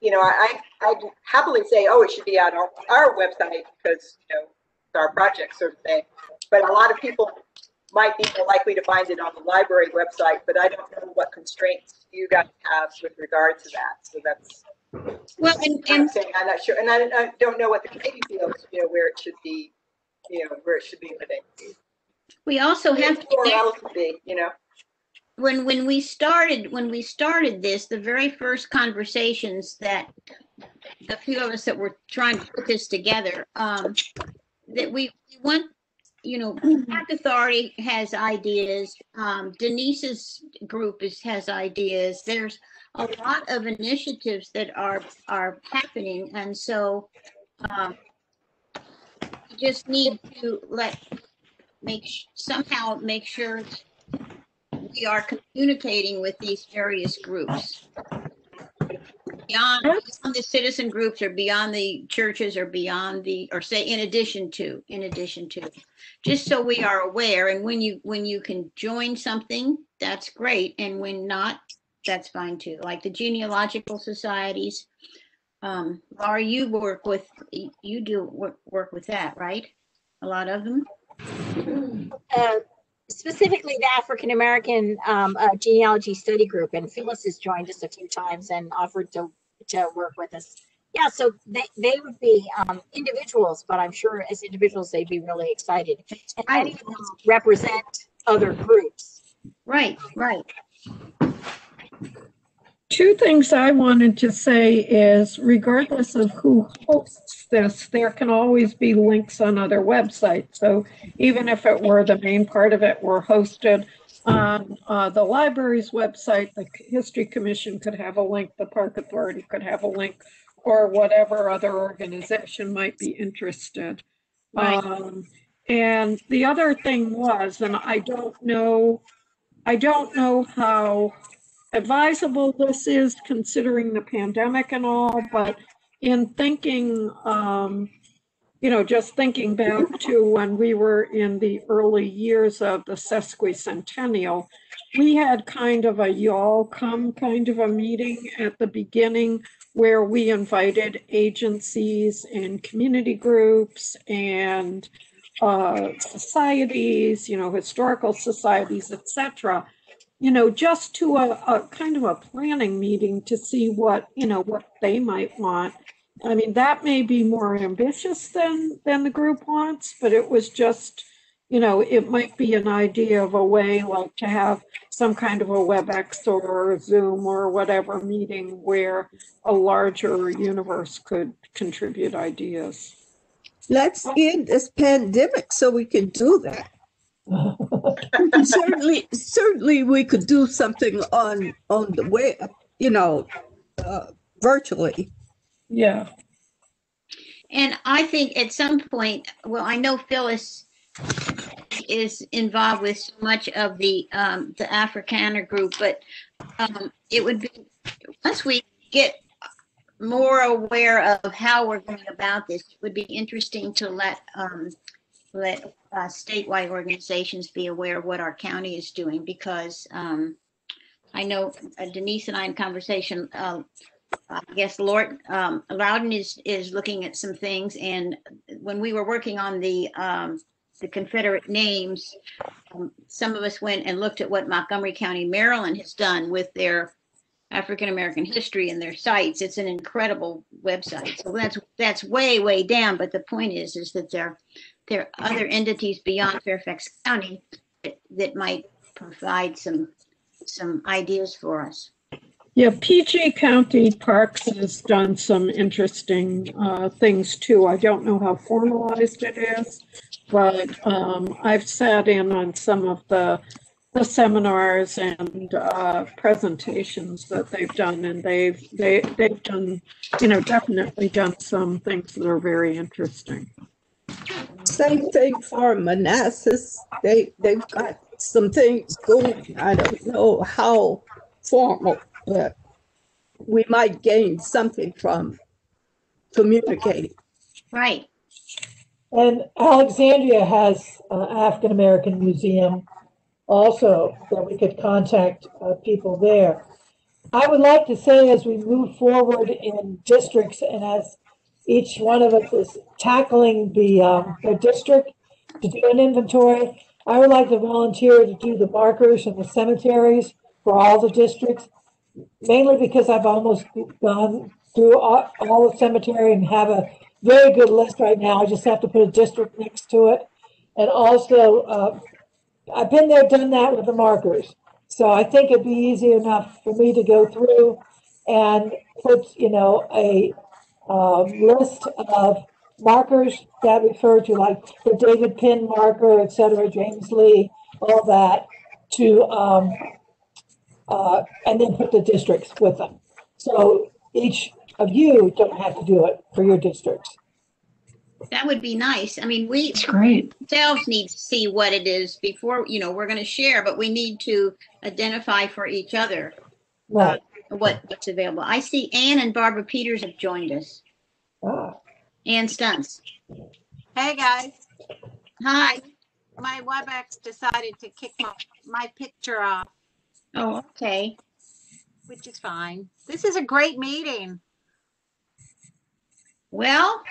I'd happily say, oh, it should be on our website because it's our project sort of thing. But a lot of people might be more likely to find it on the library website. But I don't know what constraints you guys have with regard to that. So that's I'm saying I'm not sure, and I don't know what the committee feels, where it should be, where it should be living. We also have to be, when we started this, the very first conversations that the few of us that were trying to put this together, that we want, Pact Authority has ideas, Denise's group has ideas. There's a lot of initiatives that are happening, and so we just need to somehow make sure we are communicating with these various groups beyond the citizen groups, or beyond the churches, or in addition to, just so we are aware. And when you can join something, that's great, and when not, that's fine too. Like the genealogical societies, Laura, you work with that, right? A lot of them. Specifically the African American genealogy study group, and Phyllis has joined us a few times and offered to work with us. Yeah, so they would be individuals, but I'm sure as individuals they'd be really excited. And many of them represent other groups. Right. Two things I wanted to say is regardless of who hosts this, there can always be links on other websites. So even if it were the main part of it were hosted on the library's website, the History Commission could have a link, the Park Authority could have a link, or whatever other organization might be interested. Right. And the other thing was, and I don't know how advisable this is considering the pandemic and all, but in thinking, just thinking back to when we were in the early years of the sesquicentennial, we had kind of a y'all come kind of a meeting at the beginning where we invited agencies and community groups and societies, historical societies, etc., just to a kind of a planning meeting to see what they might want. I mean, that may be more ambitious than the group wants, but it was just, it might be an idea of a way like to have some kind of a WebEx or Zoom or whatever meeting where a larger universe could contribute ideas. Let's end this pandemic so we can do that. certainly we could do something on the web, virtually. Yeah. And I think at some point, well, I know Phyllis is involved with so much of the Afrikaner group, but it would be, once we get more aware of how we're going about this, it would be interesting to let statewide organizations be aware of what our county is doing, because I know Denise and I in conversation, I guess Lord Loudon is looking at some things, and when we were working on the Confederate names, some of us went and looked at what Montgomery County, Maryland has done with their African American history and their sites. It's an incredible website. So that's way down. But the point is that there are other entities beyond Fairfax County that might provide some ideas for us. Yeah, PG County Parks has done some interesting things too. I don't know how formalized it is, but I've sat in on some of the seminars and presentations that they've done, and they've done, definitely done some things that are very interesting. Same thing for Manassas. They've got some things going. I don't know how formal, but we might gain something from communicating. Right. And Alexandria has an African American museum also that we could contact people there. I would like to say, as we move forward in districts and as each one of us is tackling their district to do an inventory, I would like to volunteer to do the markers and the cemeteries for all the districts, mainly because I've almost gone through all the cemetery and have a very good list right now. I just have to put a district next to it. And also, I've been there, done that with the markers. So I think it'd be easy enough for me to go through and put, a list of markers that refer to, like the David Pinn marker, et cetera, James Lee, all that, and then put the districts with them. So each of you don't have to do it for your districts. That would be nice. I mean, It's great. ourselves need to see what it is before, we're going to share, but we need to identify for each other Right. What's available. I see Ann and Barbara Peters have joined us. Ann Stunts. Hey guys, Hi. my WebEx decided to kick my picture off, Oh, okay. which is fine. This is a great meeting. Well,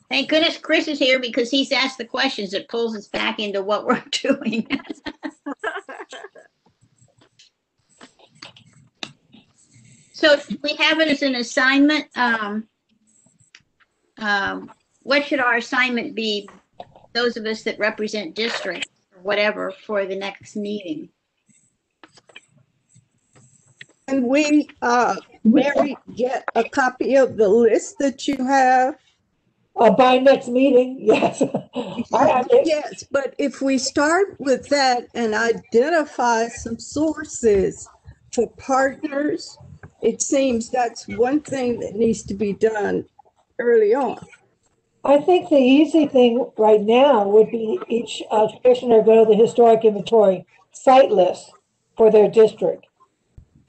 thank goodness Chris is here, because he's asked the questions that pulls us back into what we're doing. So we have it as an assignment. What should our assignment be? Those of us that represent districts or whatever for the next meeting. Can we, Mary, get a copy of the list that you have? By next meeting, yes. Yes, but if we start with that and identify some sources for partners, it seems that's one thing that needs to be done early on. I think the easy thing right now would be each commissioner go to the historic inventory site list for their district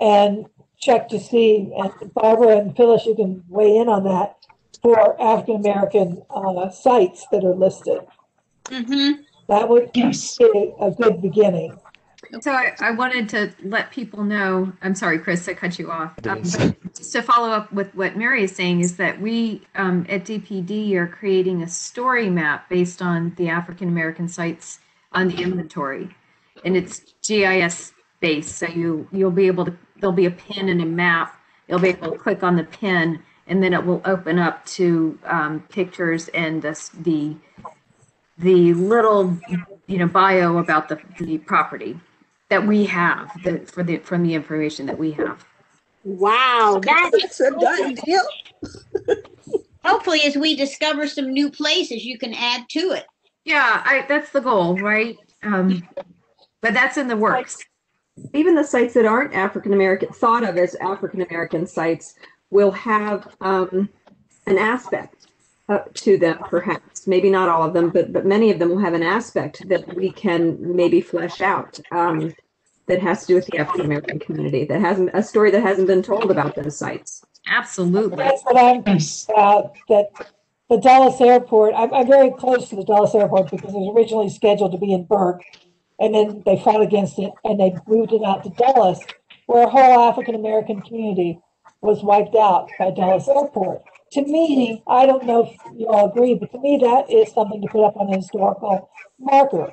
and check to see, and Barbara and Phyllis, you can weigh in on that, for African American sites that are listed. That would be a good beginning. So I wanted to let people know, I'm sorry, Chris, I cut you off. Just to follow up with what Mary is saying is that we at DPD are creating a story map based on the African American sites on the inventory. And it's GIS based. So you'll be able to, there'll be a pin and a map. You'll be able to click on the pin and then it will open up to pictures and the little, bio about the property that we have from the information that we have. Wow, that's a done deal. Hopefully, as we discover some new places, you can add to it. Yeah, that's the goal, right? But that's in the works. Even the sites that aren't African American, thought of as African American sites, will have an aspect to them, perhaps. Maybe not all of them, but many of them will have an aspect that we can maybe flesh out that has to do with the African American community, that hasn't a story that hasn't been told about those sites. Absolutely. That's what I'm about. That the Dulles Airport. I'm very close to the Dulles Airport because it was originally scheduled to be in Burke, and then they fought against it and they moved it out to Dulles, where a whole African American community was wiped out by Dulles Airport. To me, I don't know if you all agree, but to me that is something to put up on a historical marker.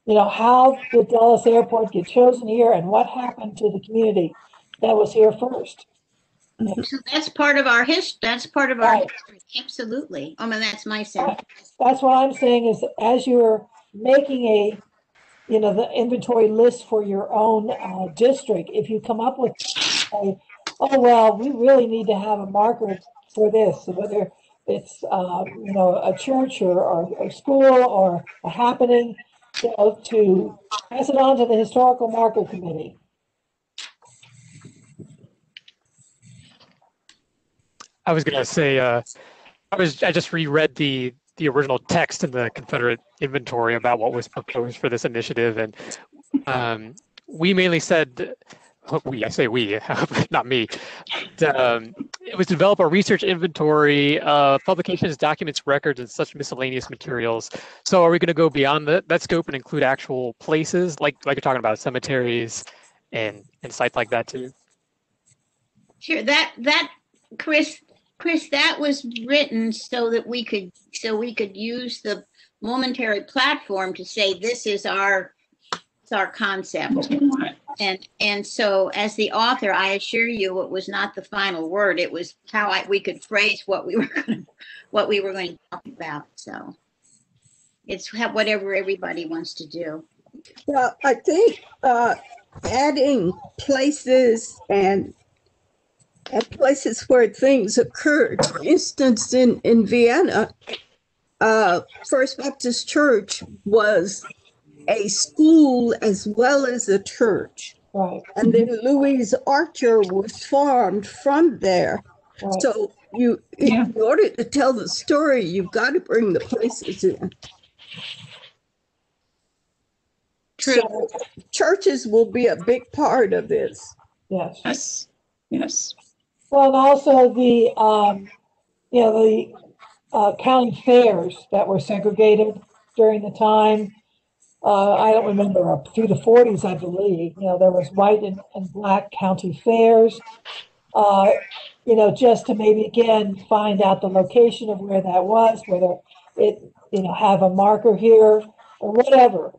How did Dulles Airport get chosen here and what happened to the community that was here first? So that's part of our history. That's part of our history. Absolutely. I mean, that's my sense. That's what I'm saying is as you're making the inventory list for your own district, if you come up with oh, well, we really need to have a marker for this, whether it's, a church or a school or a happening, to pass it on to the historical marker committee. I was going to say, I just reread the original text in the Confederate inventory about what was proposed for this initiative, and we mainly said, I say we, not me. It was to develop a research inventory of publications, documents, records, and such miscellaneous materials. So are we going to go beyond that scope and include actual places, like you're talking about, cemeteries and sites like that too? Sure. That Chris, that was written so that we could use the momentary platform to say this is our concept. And so as the author, I assure you it was not the final word. It was how we could phrase what we were going to talk about. So it's whatever everybody wants to do. Well, I think adding places and places where things occurred. For instance, in Vienna, First Baptist Church was a school as well as a church. Right. And then Louise Archer was formed from there. Right. So in order to tell the story, you've got to bring the places in. True. So churches will be a big part of this. Yes. Yes. Well, and also the county fairs that were segregated during the time. I don't remember, through the 40s, I believe. There was white and black county fairs. Just to maybe again find out the location of where that was, whether it have a marker here or whatever.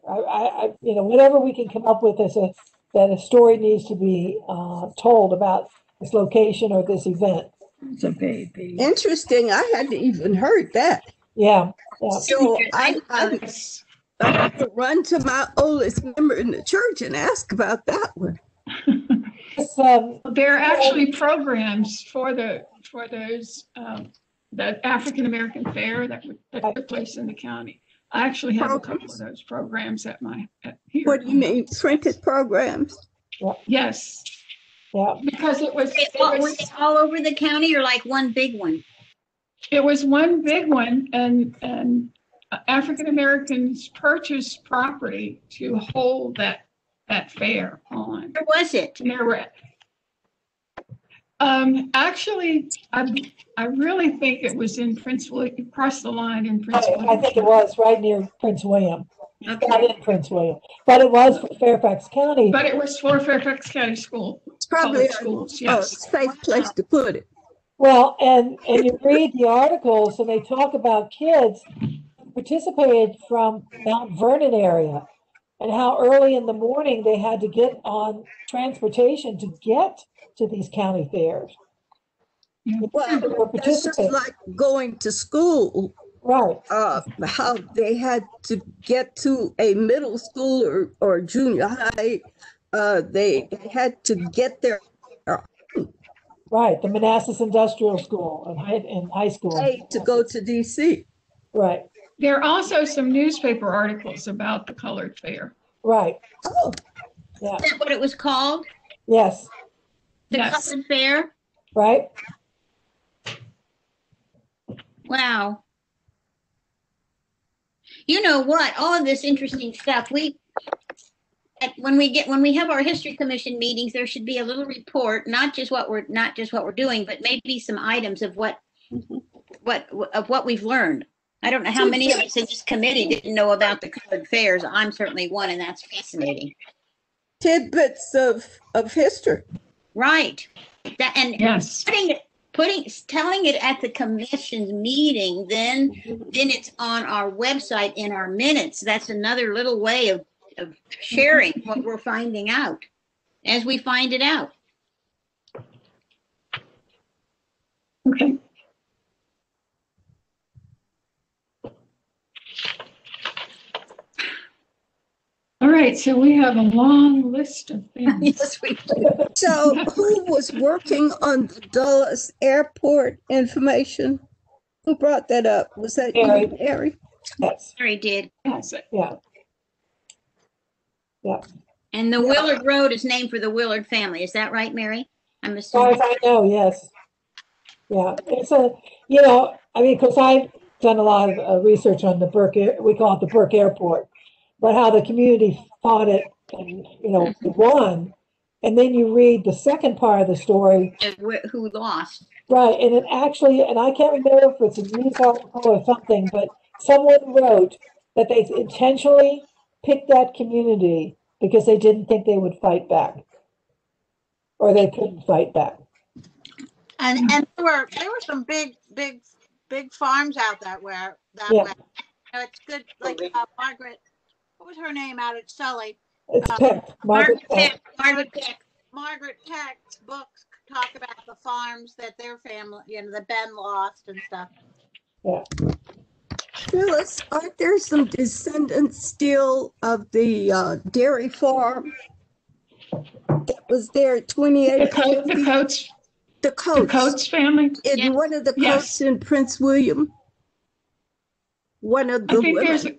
Whatever we can come up with that a story needs to be told about this location or this event. It's a baby. Interesting. I hadn't even heard that. Yeah. So I have to run to my oldest member in the church and ask about that one. There are actually programs for those the African American Fair that took place in the county. I actually have a couple of those programs at here. What do you mean, printed programs? Yes. Yeah. Because Was it all over the county or like one big one? It was one big one, and African Americans purchased property to hold that fair on. Where was it? Actually, I really think it was in Prince William, across the line in Prince William. I think it was right near Prince William. Okay. Not in Prince William, but it was for Fairfax County. But it was for Fairfax County School. It's probably schools, a yes. safe place to put it. Well, and you read the articles and they talk about kids who participated from Mount Vernon area and how early in the morning they had to get on transportation to get to these county fairs. Well, that's just like going to school. Right. How they had to get to a middle school or junior high. They had to get there. Right, the Manassas Industrial School and high school. To go to DC. Right. There are also some newspaper articles about the colored fair. Right. Oh. Yeah. Is that what it was called? Yes. The Colored Fair? Right. Wow. You know what? All of this interesting stuff. When we have our history commission meetings, there should be a little report, not just what we're doing, but maybe some items of what we've learned. I don't know how many of us in this committee didn't know about the colored fairs. I'm certainly one, and that's fascinating. Tidbits of history. Right. Yes. Telling it at the commission's meeting, then it's on our website in our minutes. That's another little way of sharing what we're finding out as we find it out. Okay. All right, so we have a long list of things. Yes, we do. So who was working on the Dulles Airport information? Who brought that up? Was that you, Mary? Yes. Mary did. Yes. Yeah. Yeah. And the Willard Road is named for the Willard family. Is that right, Mary? I'm As far assuming. as I know, yes. Yeah. It's because I've done a lot of research on the Burke, we call it the Burke Airport, but how the community fought it and, won. And then you read the second part of the story. Who lost? Right. And it actually, and I can't remember if it's a news article or something, but someone wrote that they intentionally picked that community because they didn't think they would fight back or they couldn't fight back. And there were some big farms out that way. It's good, like Margaret, what was her name out at Sully? It's Peck. Margaret Peck. Margaret Peck's books talk about the farms that their family, that Ben lost and stuff. Yeah. Phyllis, aren't there some descendants still of the dairy farm that was there at 28? The Coates family? In one of the Coates in Prince William. One of the women.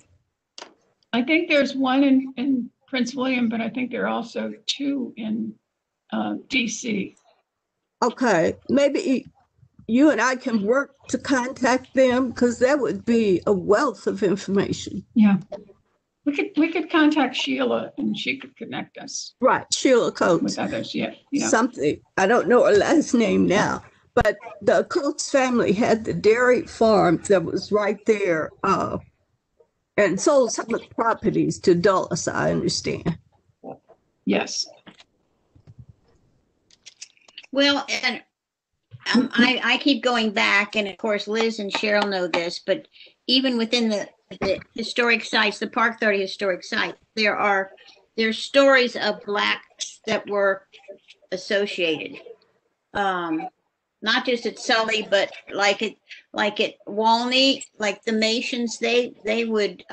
I think there's one in Prince William, but I think there are also two in DC. Okay, maybe you and I can work to contact them because that would be a wealth of information. Yeah. We could contact Sheila and she could connect us. Right, Sheila Coates. With others, yeah. Something. I don't know her last name now, but the Coates family had the dairy farm that was right there and sold some of the properties to Dulles, I understand. Yes. Well, and I keep going back, and of course Liz and Cheryl know this, but even within the historic sites, the Park 30 historic site, there's stories of Blacks that were associated. Not just at Sully, but like at Walney, like the Masons, they would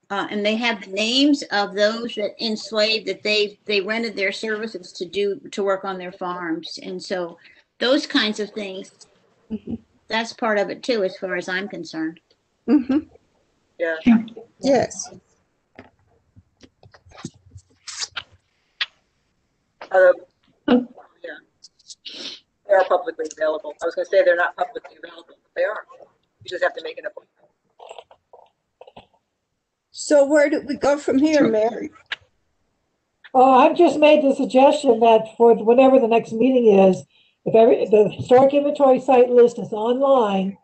and they have the names of those that enslaved that they rented their services to work on their farms. And so those kinds of things, that's part of it too, as far as I'm concerned. Mm-hmm. Yeah. Yes. Yeah. They are publicly available. I was going to say they're not publicly available, but they are. You just have to make an appointment. So where do we go from here, Mary? Well, I've just made the suggestion that for whatever the next meeting is, if the historic inventory site list is online,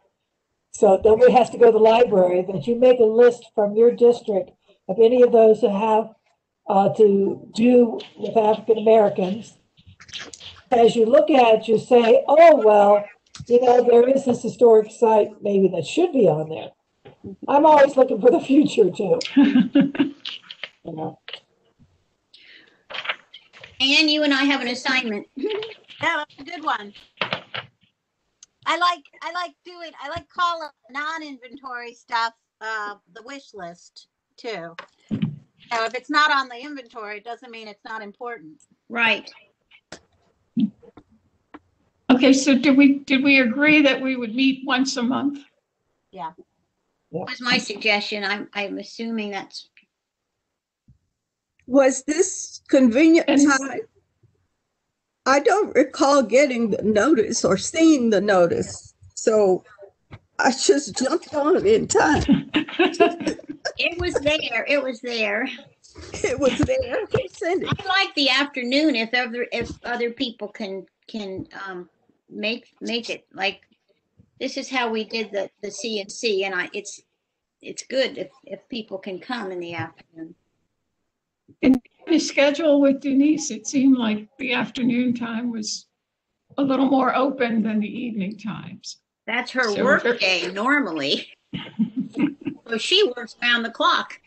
so nobody has to go to the library, that you make a list from your district of any of those that have to do with African Americans. As you look at it, you say, oh, well, there is this historic site maybe that should be on there. I'm always looking for the future too. And you and I have an assignment. Yeah, that's a good one. I like calling non-inventory stuff the wish list too. So if it's not on the inventory, it doesn't mean it's not important. Right. Okay, so did we agree that we would meet once a month? Yeah. That was my suggestion. I'm assuming that's. Was this convenient time? I don't recall getting the notice or seeing the notice, so I just jumped on it in time. It was there. It was there. It was there. Who sent it? I like the afternoon if other people can make it. Like this is how we did the CNC, and it's good if people can come in the afternoon. In the schedule with Denise, it seemed like the afternoon time was a little more open than the evening times. That's her So work day normally. So she works around the clock.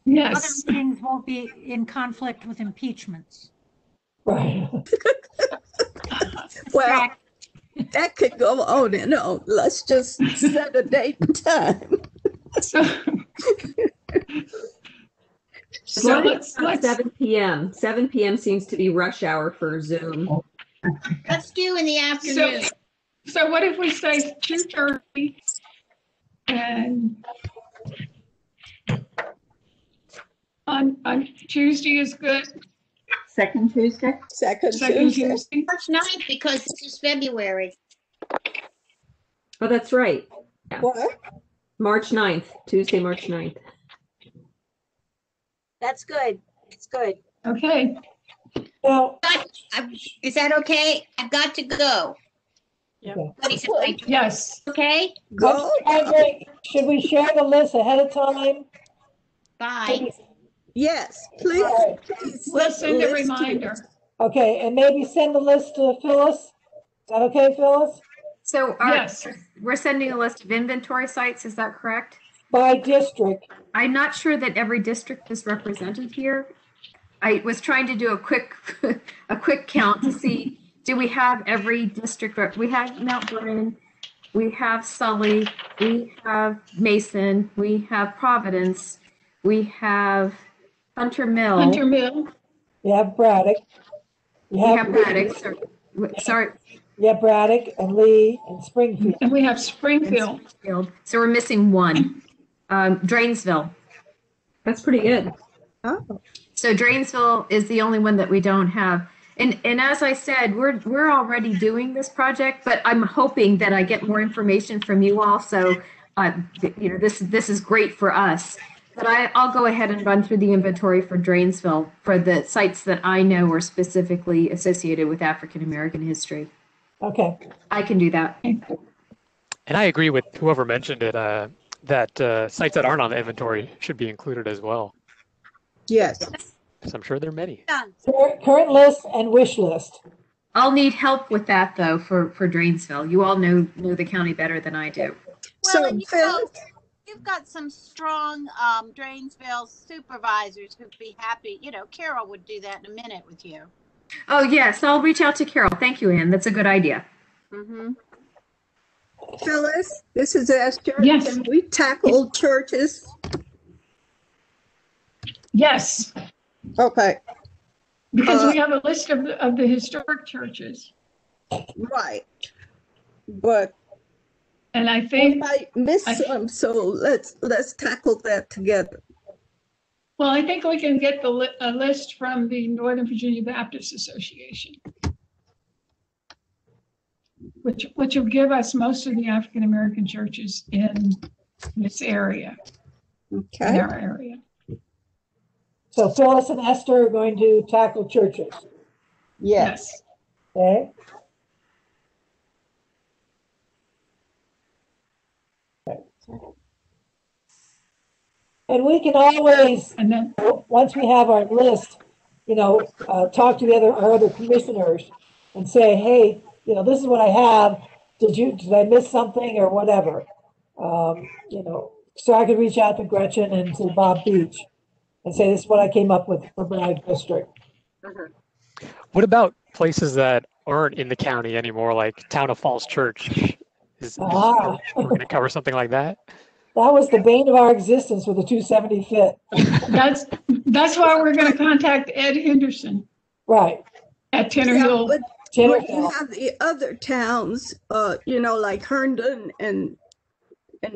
Yes. Other meetings won't be in conflict with impeachments. Right. Well, that could go on and on. Let's just set a date and time. So let's 7 p.m. 7 p.m. seems to be rush hour for Zoom. Let's do in the afternoon. So what if we say 2:30 and on Tuesday is good? Second Tuesday? Second Tuesday. March 9th, because this is February. Oh, that's right. Yeah. What? March 9th, Tuesday, March 9th. That's good. It's good. Okay. Now, is that okay? I've got to go. Yeah. Yes. Okay. Go. Should we share the list ahead of time? Bye. Yes, please. Right. We'll send a reminder. Okay, and maybe send the list to Phyllis. Is that okay, Phyllis? So Yes. we're sending a list of inventory sites, is that correct? By district. I'm not sure that every district is represented here. I was trying to do a quick count to see, do we have every district? We have Mount Vernon, we have Sully, we have Mason, we have Providence, we have Hunter Mill. Hunter Mill. You have Braddock. We have Braddock. Sorry. You have Braddock and Lee and Springfield. And we have Springfield. So we're missing one. Drainsville. That's pretty good. Oh. So Drainsville is the only one that we don't have. And as I said, we're already doing this project, but I'm hoping that I get more information from you all. So, this is great for us. But I'll go ahead and run through the inventory for Drainsville for the sites that I know are specifically associated with African American history. Okay. I can do that. And I agree with whoever mentioned it, that sites that aren't on the inventory should be included as well. Yes. So I'm sure there are many. Current list and wish list. I'll need help with that though for Drainsville. You all know the county better than I do. Well, and you've got some strong Drainsville supervisors who'd be happy. Carol would do that in a minute with you. Oh yes, I'll reach out to Carol. Thank you, Ann. That's a good idea. Mm-hmm. Phyllis, this is Esther. Yes. Can we tackle churches? Yes, Okay, because we have a list of the historic churches. right. But And I we think, might miss some, so let's tackle that together. well, I think we can get a list from the Northern Virginia Baptist Association, which will give us most of the African American churches in this area, in Okay. our area. So Phyllis and Esther are going to tackle churches. Yes. Okay. And we can always, And then, once we have our list, talk to our other commissioners and say, hey, this is what I have. Did I miss something or whatever? So I could reach out to Gretchen and to Bob Beach and say, this is what I came up with for Bragg District. What about places that aren't in the county anymore, like Town of Falls Church? We're going to cover something like that? That was the bane of our existence with the 270 fit. that's why we're going to contact Ed Henderson. Right. At Tenor Hill. But you have the other towns, like Herndon and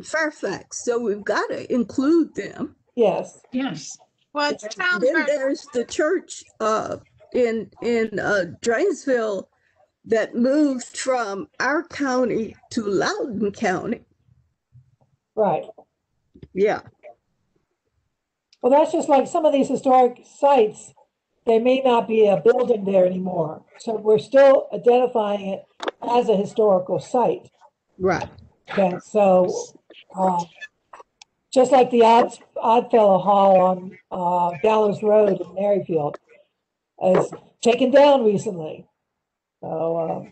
Fairfax. So we've got to include them. Yes. Yes. Well, it sounds then very. there's the church in Drainesville that moved from our county to Loudoun County. Right. Yeah. Well, that's just like some of these historic sites, there may not be a building there anymore. So we're still identifying it as a historical site. Right. Okay, so just like the Oddfellow Hall on Gallows Road in Maryfield is taken down recently. So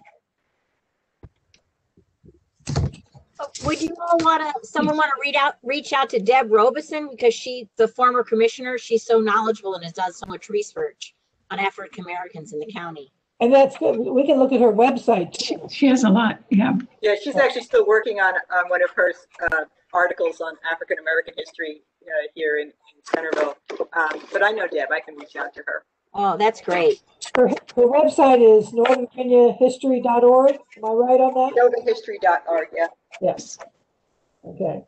Would you all someone want to reach out to Deb Robeson, because she's the former commissioner. She's so knowledgeable and has done so much research on African Americans in the county. And that's good. We can look at her website too. She has a lot. Yeah. Yeah, she's actually still working on one of her articles on African American history here in Centerville. But I know Deb. I can reach out to her. Oh, that's great. Her website is northernvirginiahistory.org. Am I right on that? Northernhistory.org, yeah. Yes. Okay.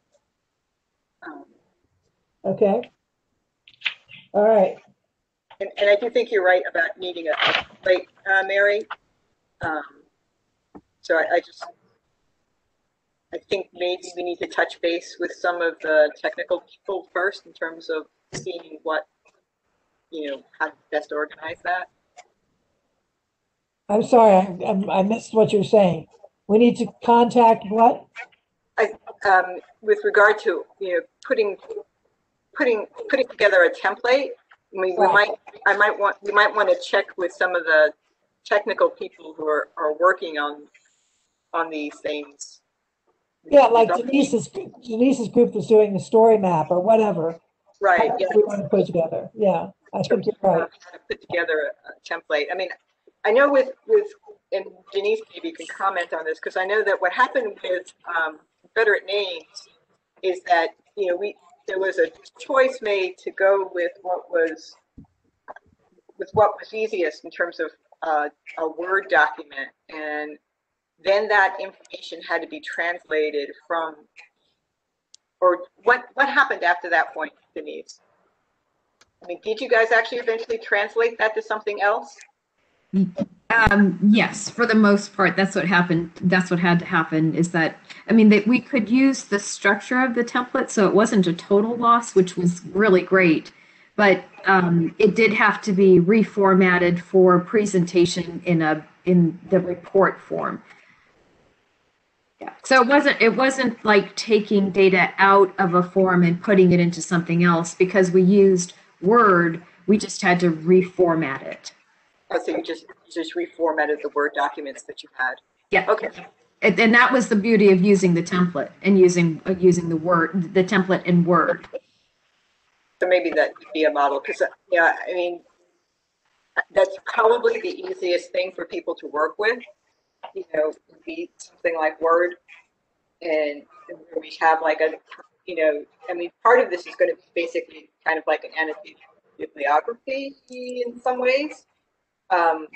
Okay. All right. And I do think you're right about needing a template, Mary. So I think maybe we need to touch base with some of the technical people first in terms of seeing what, how to best organize that. I'm sorry, I missed what you're saying. We need to contact what? With regard to putting together a template. I mean, Right. we might want to check with some of the technical people who are working on these things. Yeah, like Denise's group that's doing the story map or whatever. Right. Yeah. We want to put together. Yeah, I think you're right. Put together a template. I mean, I know with and Denise maybe can comment on this, because I know that what happened with Confederate names is that there was a choice made to go with what was easiest in terms of a Word document, and then that information had to be translated from, or what happened after that point, Denise? I mean, did you guys actually eventually translate that to something else? Yes, for the most part, that's what happened. That's what had to happen, is that, I mean, that we could use the structure of the template, so it wasn't a total loss, which was really great. But it did have to be reformatted for presentation in the report form. Yeah. So it wasn't like taking data out of a form and putting it into something else, because we used Word. We just had to reformat it. Oh, so you just reformatted the Word documents that you had. Yeah. Okay. And that was the beauty of using the template and using the template in Word. So maybe that could be a model, because I mean, that's probably the easiest thing for people to work with. Be something like Word, and we have like I mean, part of this is going to be basically kind of like an annotation bibliography in some ways. Or,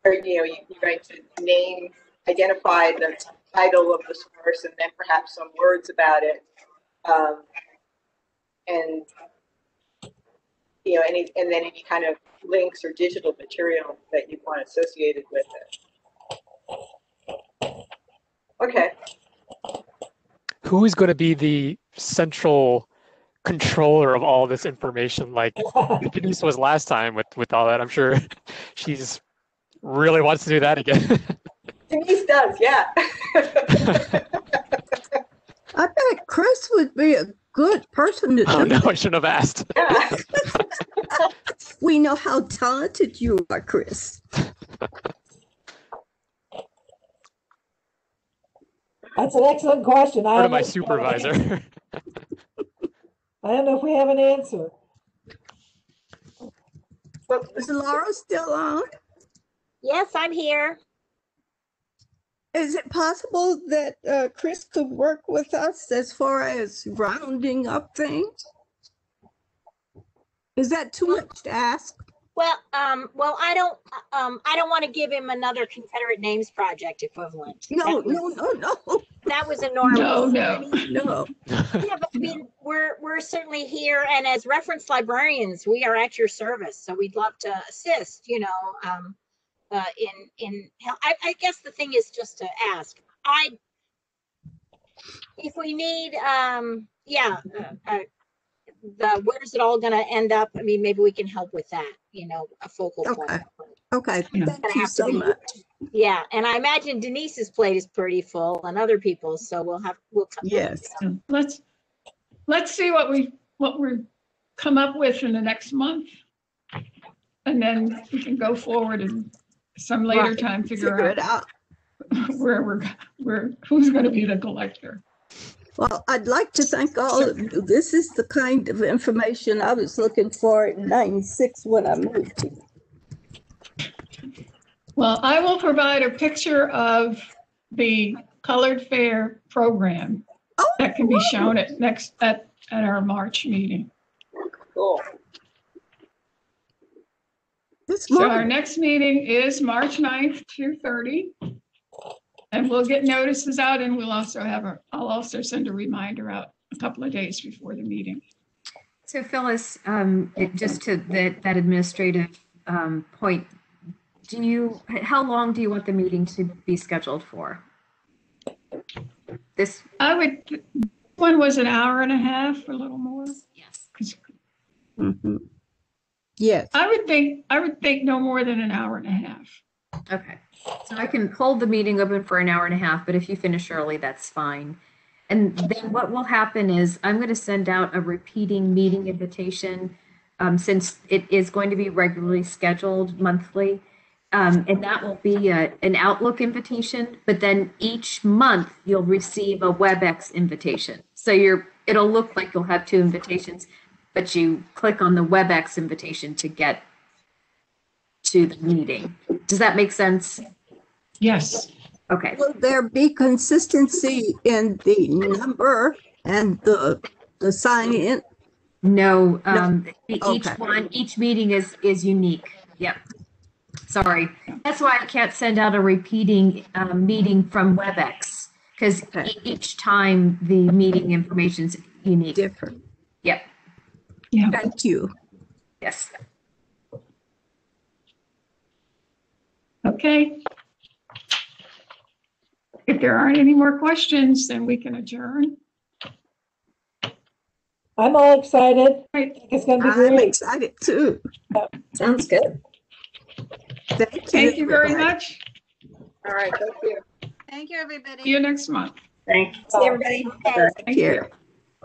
you're going to identify the title of the source and then perhaps some words about it. And, and then any kind of links or digital material that you want associated with it. Okay. Who is going to be the central controller of all this information, like Denise was last time with all that? I'm sure she's really wants to do that again. Denise does, yeah. I bet Chris would be a good person to Oh do no, that. I shouldn't have asked. Yeah. We know how talented you are, Chris. That's an excellent question. Or to my supervisor. I don't know if we have an answer. Well, is Laura still on? Yes, I'm here. Is it possible that Chris could work with us as far as rounding up things? Is that too much to ask? Well, I don't want to give him another Confederate Names Project equivalent. No. That was enormous. No. Yeah, but I mean, we're certainly here, and as reference librarians, we are at your service. So we'd love to assist. In help. I guess the thing is just to ask. If we need, where is it all going to end up? I mean, maybe we can help with that. A focal point. Okay. Thank you so much. Yeah, and I imagine Denise's plate is pretty full, and other people's. So we'll come. Yes. Let's see what we come up with in the next month, and then we can go forward and some later time figure it out who's going to be the collector. Well, I'd like to thank all of you. This is the kind of information I was looking for in '96 when I moved here. Well, I will provide a picture of the Colored Fair program that can be shown at our March meeting. Cool. So our next meeting is March 9th, 2:30. And we'll get notices out, and we'll also I'll also send a reminder out a couple of days before the meeting. So Phyllis, just to that administrative point, how long do you want the meeting to be scheduled for? One was an hour and a half, or a little more. Yes. Mm-hmm. Yes. I would think no more than an hour and a half. Okay. So I can hold the meeting open for an hour and a half, but if you finish early, that's fine. And then what will happen is I'm going to send out a repeating meeting invitation since it is going to be regularly scheduled monthly. And that will be an Outlook invitation, but then each month you'll receive a WebEx invitation. So it'll look like you'll have two invitations, but you click on the WebEx invitation to get to the meeting. Does that make sense? Yes. Okay. Will there be consistency in the number and the sign in? No. Okay. Each meeting is unique. Yep. Sorry. That's why I can't send out a repeating meeting from WebEx, because each time the meeting information is unique. Different. Yep. Yeah. Thank you. Yes. Okay. If there aren't any more questions, then we can adjourn. I'm all excited. Right. It's going to be I'm great. excited too. Sounds good. Thank you very much. All right, thank you. Thank you, everybody. See you next month. Thank you. See everybody. Thank you.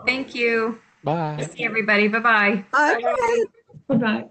Thank you. Bye. See everybody. Bye-bye. Bye. Bye-bye.